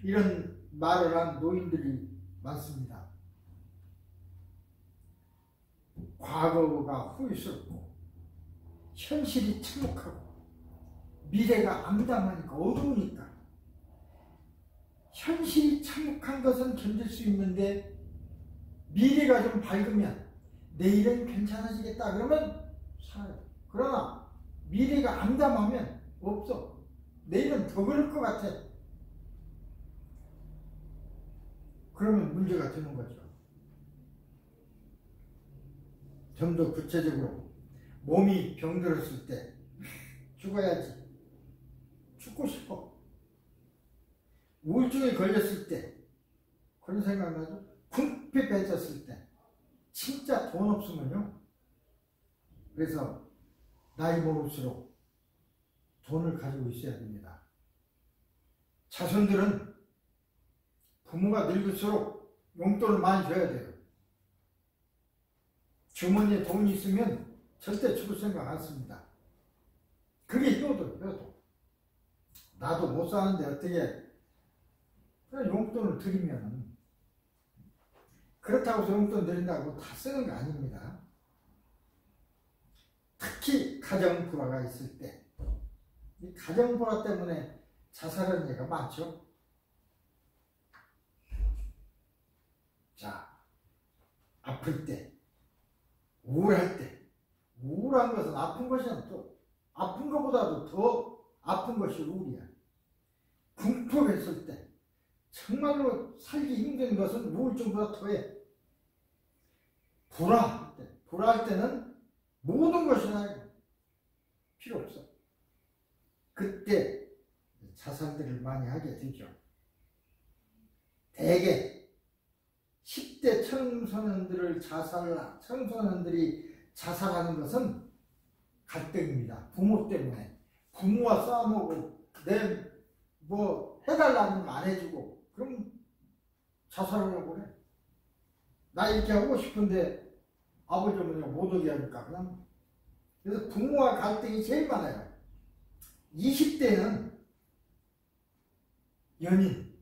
이런 말을 한 노인들이 많습니다. 과거가 후회스럽고 현실이 참혹하고 미래가 암담하니까 어두우니까 현실이 참혹한 것은 견딜 수 있는데 미래가 좀 밝으면 내일은 괜찮아지겠다 그러면 살아요. 그러나 미래가 암담하면 없어. 내일은 더 그럴 것 같아. 그러면 문제가 되는 거죠. 좀 더 구체적으로 몸이 병들었을 때 죽어야지. 죽고 싶어. 우울증에 걸렸을 때 그런 생각 나죠? 궁핍해졌을 때 진짜 돈 없으면요. 그래서 나이 먹을수록 돈을 가지고 있어야 됩니다. 자손들은 부모가 늙을수록 용돈을 많이 줘야 돼요. 주머니에 돈이 있으면 절대 죽을 생각 안 씁니다. 그게 효도. 나도 못 사는데 어떻게 그냥 용돈을 드리면 그렇다고 해서 용돈 드린다고 다 쓰는 거 아닙니다. 특히 가정 불화가 있을 때 이 가정 불화 때문에 자살하는 얘기가 많죠. 자, 아플 때, 우울할 때, 우울한 것은 아픈 것이 아니라 또 아픈 것보다도 더 아픈 것이 우울이야. 궁핍했을 때, 정말로 살기 힘든 것은 우울증보다 더해. 불화할 때는 모든 것이 나요. 필요 없어. 그때 자살들을 많이 하게 되죠. 대개 10대 청소년들이 자살하는 것은 갈등입니다. 부모 때문에. 부모와 싸움하고 내 뭐 해달라는 거 안 해주고 그럼 자살하려고 그래. 나 이렇게 하고 싶은데 아버지 어머니가 못 오게 하니까 그냥. 그래서 부모와 갈등이 제일 많아요. 20대는 연인,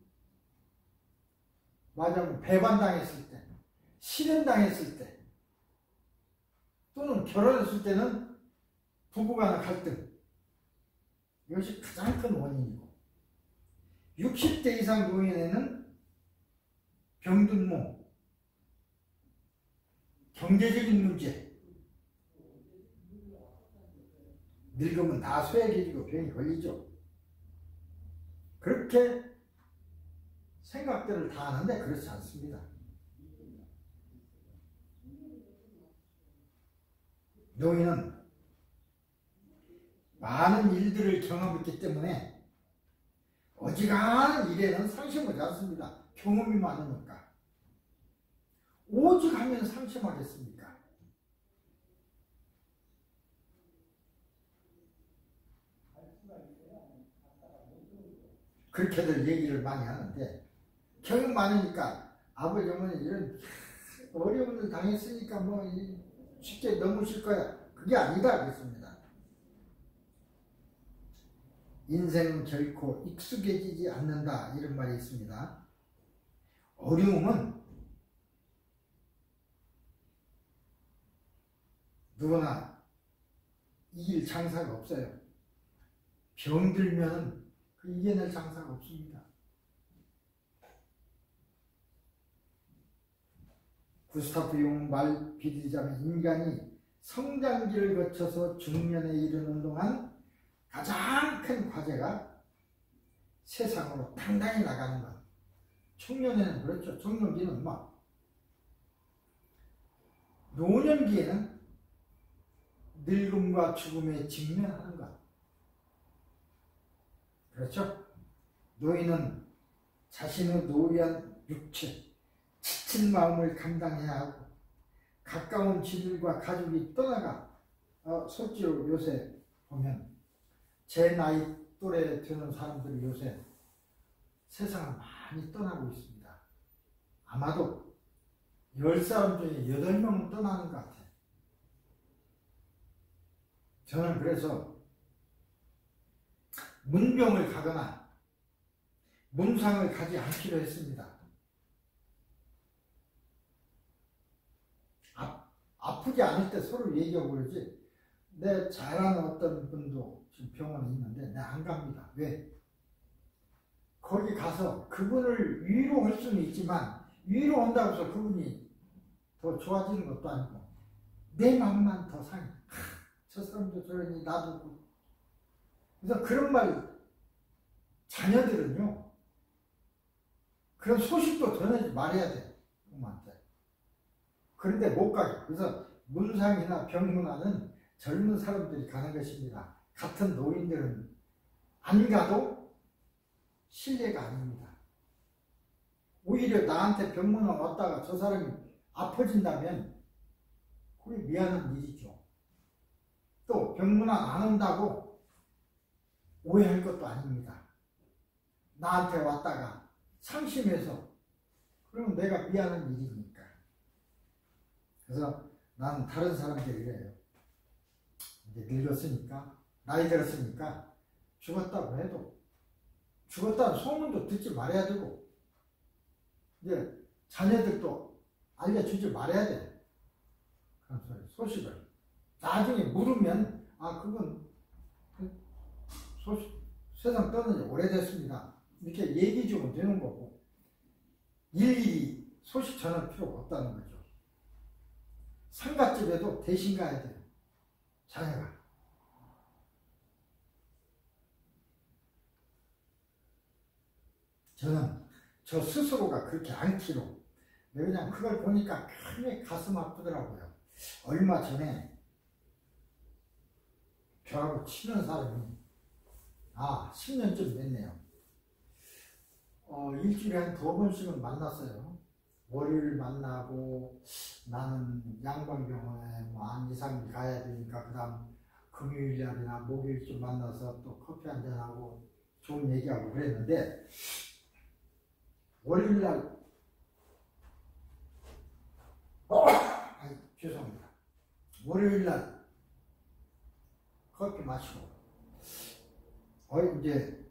맞아, 배반당했을 때, 실현당했을 때, 또는 결혼했을 때는 부부간의 갈등, 이것이 가장 큰 원인이고, 60대 이상 노인에는 병든모, 경제적인 문제, 늙으면 다 소외해지고 병이 걸리죠. 그렇게 생각들을 다 하는데 그렇지 않습니다. 노인은 많은 일들을 경험했기 때문에 어지간한 일에는 상심하지 않습니다. 경험이 많으니까. 오직 하면 상심하겠습니까? 그렇게들 얘기를 많이 하는데 경험 많으니까 아버지 어머니 이런 어려운 일 당했으니까 뭐 쉽게 넘으실 거야. 그게 아니다 그랬습니다. 인생은 결코 익숙해지지 않는다 이런 말이 있습니다. 어려움은 누구나 이길 장사가 없어요. 병들면 그 이겨낼 장사가 없습니다. 구스타프 용 말 비디자면 인간이 성장기를 거쳐서 중년에 이르는 동안 가장 큰 과제가 세상으로 당당히 나가는 것. 청년에는 그렇죠. 청년기는 막. 노년기에는 늙음과 죽음에 직면하는 것. 그렇죠? 노인은 자신의 노후한 육체, 지친 마음을 감당해야 하고 가까운 지들과 가족이 떠나가 솔직히 요새 보면 제 나이 또래 되는 사람들이 요새 세상을 많이 떠나고 있습니다. 아마도 10사람 중에 8명은 떠나는 것 같아요. 저는 그래서 문병을 가거나 문상을 가지 않기로 했습니다. 아프지 않을 때 서로 얘기하고 그러지. 내 잘 아는 어떤 분도 지금 병원에 있는데 내가 안 갑니다. 왜? 거기 가서 그분을 위로할 수는 있지만 위로한다고 해서 그분이 더 좋아지는 것도 아니고 내 마음만 더 상해. 저 사람도 저러니 나도. 그래서 그런 말 자녀들은요 그런 소식도 전하지 말아야 돼. 부모한테. 그런데 못 가요. 그래서 문상이나 병문안은 젊은 사람들이 가는 것입니다. 같은 노인들은 안 가도 신뢰가 아닙니다. 오히려 나한테 병문안 왔다가 저 사람이 아파진다면 그게 미안한 일이죠. 또 병문안 안 온다고 오해할 것도 아닙니다. 나한테 왔다가 상심해서 그러면 내가 미안한 일이니까. 그래서 나는 다른 사람들이 이래요. 이제 늙었으니까 나이 들었으니까 죽었다고 해도 죽었다는 소문도 듣지 말아야 되고 이제 자녀들도 알려주지 말아야 돼. 그런 소식을 나중에 물으면 그건 소식 세상 떠난 지 오래됐습니다. 이렇게 얘기 주면 되는 거고 일일이 소식 전할 필요가 없다는 거죠. 상갓집에도 대신 가야 돼요. 자녀가. 저는 저 스스로가 그렇게 않기로 그냥 그걸 보니까 크게 가슴 아프더라고요. 얼마 전에 저하고 친한 사람이 10년쯤 됐네요. 일주일에 한 2번씩은 만났어요. 월요일 만나고 나는 양방병원에 한 2, 3일 가야 되니까 그 다음 금요일날이나 목요일쯤 만나서 또 커피 한잔하고 좋은 얘기하고 그랬는데, 월요일날 죄송합니다. 월요일날 커피 마시고 이제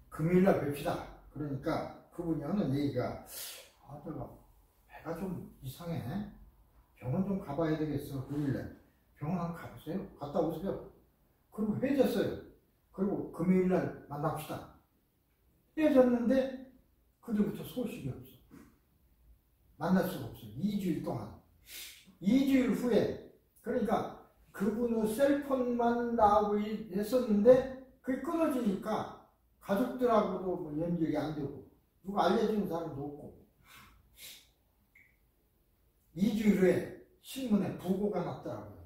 금요일날 뵙시다. 그러니까 그분이 하는 얘기가, 내가 배가 좀 이상해. 병원 좀 가봐야 되겠어. 금요일날 병원 한번 가보세요. 갔다 오세요. 그리고 헤어졌어요. 그리고 금요일날 만납시다. 헤어졌는데 그 뒤부터 소식이 없어. 만날 수가 없어. 2주일 동안. 2주일 후에, 그러니까 그분은 셀폰만 나오고 했었는데 그게 끊어지니까 가족들하고도 뭐 연결이 안 되고 누가 알려주는 사람도 없고, 2주일 후에 신문에 부고가 났더라고요.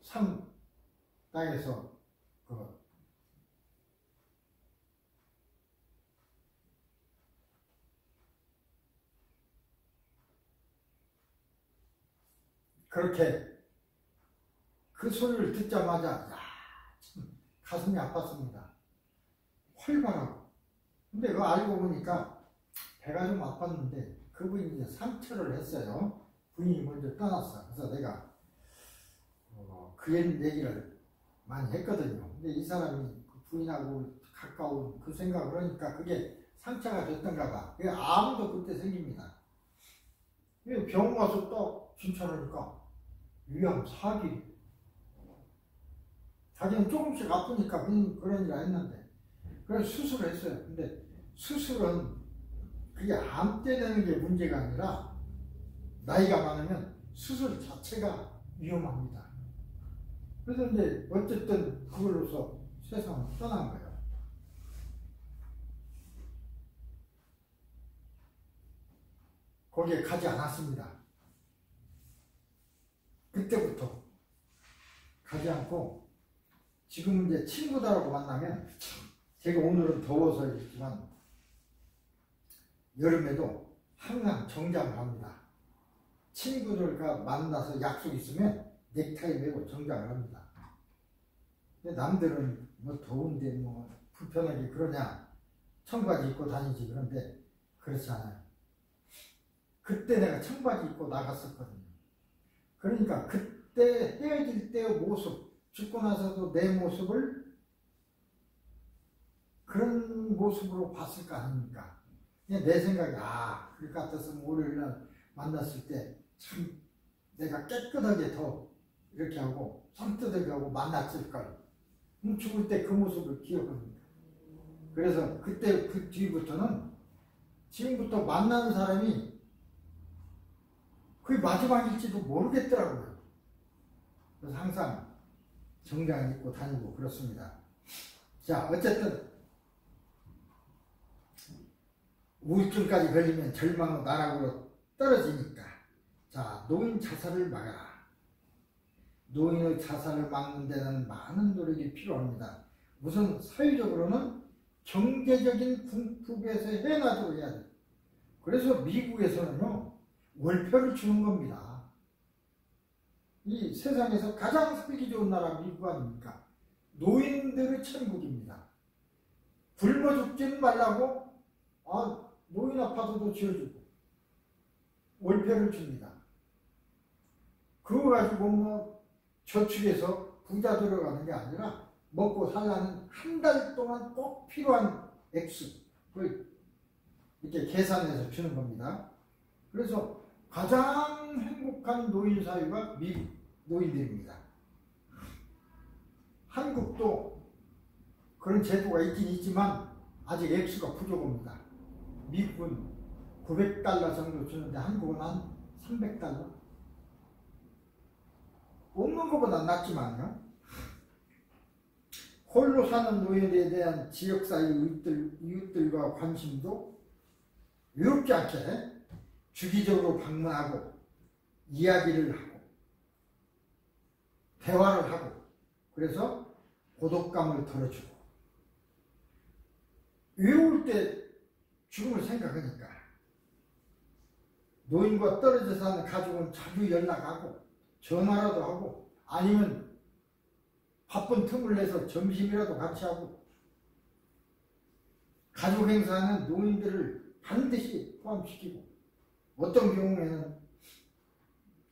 산 땅에서 그렇게 그 소리를 듣자마자 참 가슴이 아팠습니다. 활발하고. 근데 그거 알고 보니까 배가 좀 아팠는데 그분이 이제 상처를 했어요. 부인이 먼저 떠났어. 그래서 내가 그 얘기를 많이 했거든요. 근데 이 사람이 그 부인하고 가까운 그 생각을 하니까 그게 상처가 됐던가 봐. 그게 암도 그때 생깁니다. 병원 가서 또 진찰하니까 위암 4기. 자기는 조금씩 아프니까 그러니라 했는데, 그래서 수술을 했어요. 근데 수술은 그게 암 때 되는 게 문제가 아니라 나이가 많으면 수술 자체가 위험합니다. 그래서 이제 어쨌든 그걸로서 세상을 떠난 거예요. 거기에 가지 않았습니다. 그때부터 가지 않고 지금 이제 친구들하고 만나면, 제가 오늘은 더워서 있지만 여름에도 항상 정장을 합니다. 친구들과 만나서 약속 있으면 넥타이 메고 정장을 합니다. 근데 남들은 뭐 더운데 뭐 불편하게 그러냐, 청바지 입고 다니지. 그런데 그렇지 않아요. 그때 내가 청바지 입고 나갔었거든요. 그러니까 그때 헤어질 때의 모습, 죽고 나서도 내 모습을 그런 모습으로 봤을 거 아닙니까? 그냥 내 생각에, 그럴 것 같아서 월요일날 만났을 때 참 내가 깨끗하게 더 이렇게 하고 산뜻하게 하고 만났을걸. 죽을 때 그 모습을 기억합니다. 그래서 그때 그 뒤부터는 지금부터 만나는 사람이 그게 마지막일지도 모르겠더라고요. 그래서 항상 정장 입고 다니고 그렇습니다. 자, 어쨌든 우울증까지 걸리면 절망으로 나락으로 떨어지니까, 자, 노인 자살을 막아라. 노인의 자살을 막는 데는 많은 노력이 필요합니다. 우선 사회적으로는 경제적인 궁핍에서 해나도록 해야 돼요. 그래서 미국에서는요, 월표를 주는 겁니다. 이 세상에서 가장 살기 좋은 나라 미국 아닙니까? 노인들의 천국입니다. 굶어 죽지는 말라고 노인 아파트도 지어주고 월표를 줍니다. 그거 가지고 뭐 저축해서 부자 들어가는 게 아니라 먹고 살라는 한 달 동안 꼭 필요한 액수, 그걸 이렇게 계산해서 주는 겁니다. 그래서 가장 행복한 노인 사회가 미국 노인들입니다. 한국도 그런 제도가 있긴 있지만 아직 액수가 부족합니다. 미국은 900달러 정도 주는데 한국은 한 300달러? 없는 것보다 낫지만요. 홀로 사는 노인에 대한 지역사회 이웃들과 관심도 외롭지 않게 주기적으로 방문하고 이야기를 하고 대화를 하고, 그래서 고독감을 덜어주고, 외로울 때 죽음을 생각하니까 노인과 떨어져 사는 가족은 자주 연락하고 전화라도 하고 아니면 바쁜 틈을 내서 점심이라도 같이 하고 가족 행사하는 노인들을 반드시 포함시키고 어떤 경우에는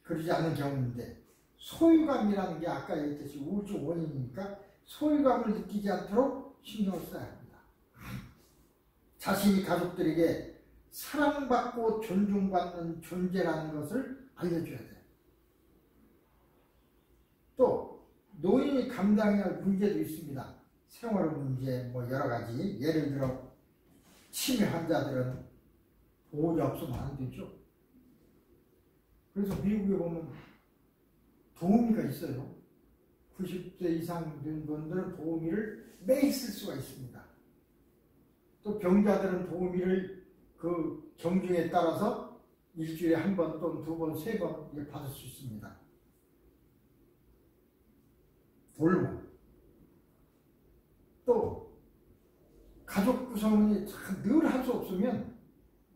그러지 않은 경우인데 소유감이라는 게 아까 얘기했듯이 우울증 원인이니까 소유감을 느끼지 않도록 신경을 써야 합니다. 자신이 가족들에게 사랑받고 존중받는 존재라는 것을 알려줘야 돼요. 또 노인이 감당해야 할 문제도 있습니다. 생활 문제 뭐 여러 가지. 예를 들어 치매 환자들은 보호자 없으면 안 되죠. 그래서 미국에 보면 도우미가 있어요. 90세 이상 된 분들은 도우미를 매일 쓸 수가 있습니다. 또 병자들은 도우미를 그 경중에 따라서 일주일에 한 번 또는 두 번, 세 번 받을 수 있습니다. 돌봄. 또 가족 구성이 늘 할 수 없으면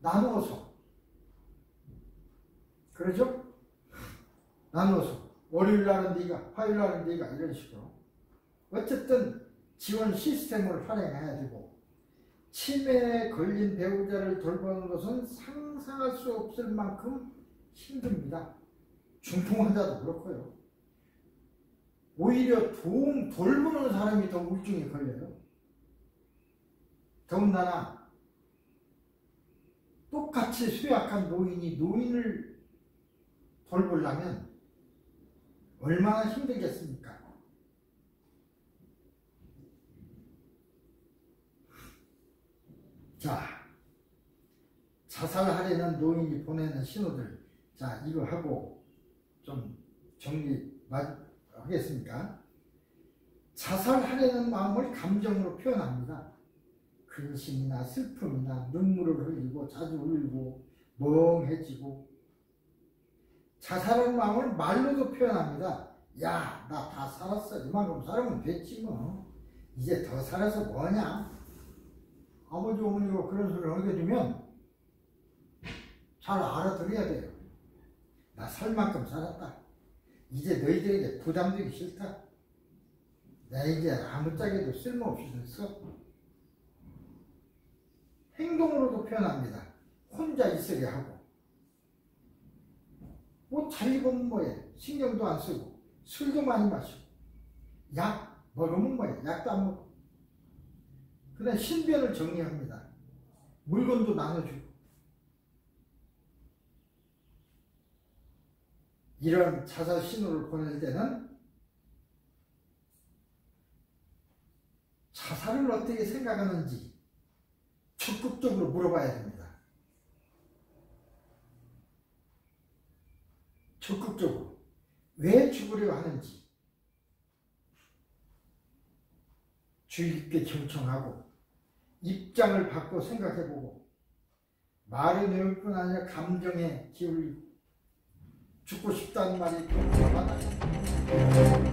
나누어서 그러죠? 나누어서 월요일 날은 네가, 화요일 날은 네가 이런 식으로 어쨌든 지원 시스템을 활용해야 되고 치매에 걸린 배우자를 돌보는 것은 상상할 수 없을 만큼 힘듭니다. 중풍 환자도 그렇고요. 오히려 돌보는 사람이 더 우울증에 걸려요. 더군다나 똑같이 쇠약한 노인이 노인을 돌보려면 얼마나 힘들겠습니까? 자, 자살하려는 노인이 보내는 신호들. 자, 이거 하고 좀 정리하겠습니까? 자살하려는 마음을 감정으로 표현합니다. 근심이나 슬픔이나 눈물을 흘리고 자주 울고 멍해지고 자살하는 마음을 말로도 표현합니다. 야, 나 다 살았어. 이만큼 살으면 됐지 뭐. 이제 더 살아서 뭐냐. 아버지 어머니가 그런 소리를 하게 되면 잘 알아들어야 돼요. 나 살 만큼 살았다. 이제 너희들에게 부담되기 싫다. 나 이제 아무짝에도 쓸모없이 됐어. 행동으로도 표현합니다. 혼자 있으게 하고 뭐 잘 입으면 뭐해. 신경도 안 쓰고 술도 많이 마시고 약 먹으면 뭐해. 약도 안 먹고 그다음 신변을 정리합니다. 물건도 나눠주고 이런 자살 신호를 보낼 때는 자살을 어떻게 생각하는지 적극적으로 물어봐야 됩니다. 적극적으로 왜 죽으려 하는지 주의 깊게 경청하고 입장을 바꿔 생각해보고 말의 내용뿐 아니라 감정에 기울이고 죽고 싶다는 말이 또 와닿아요.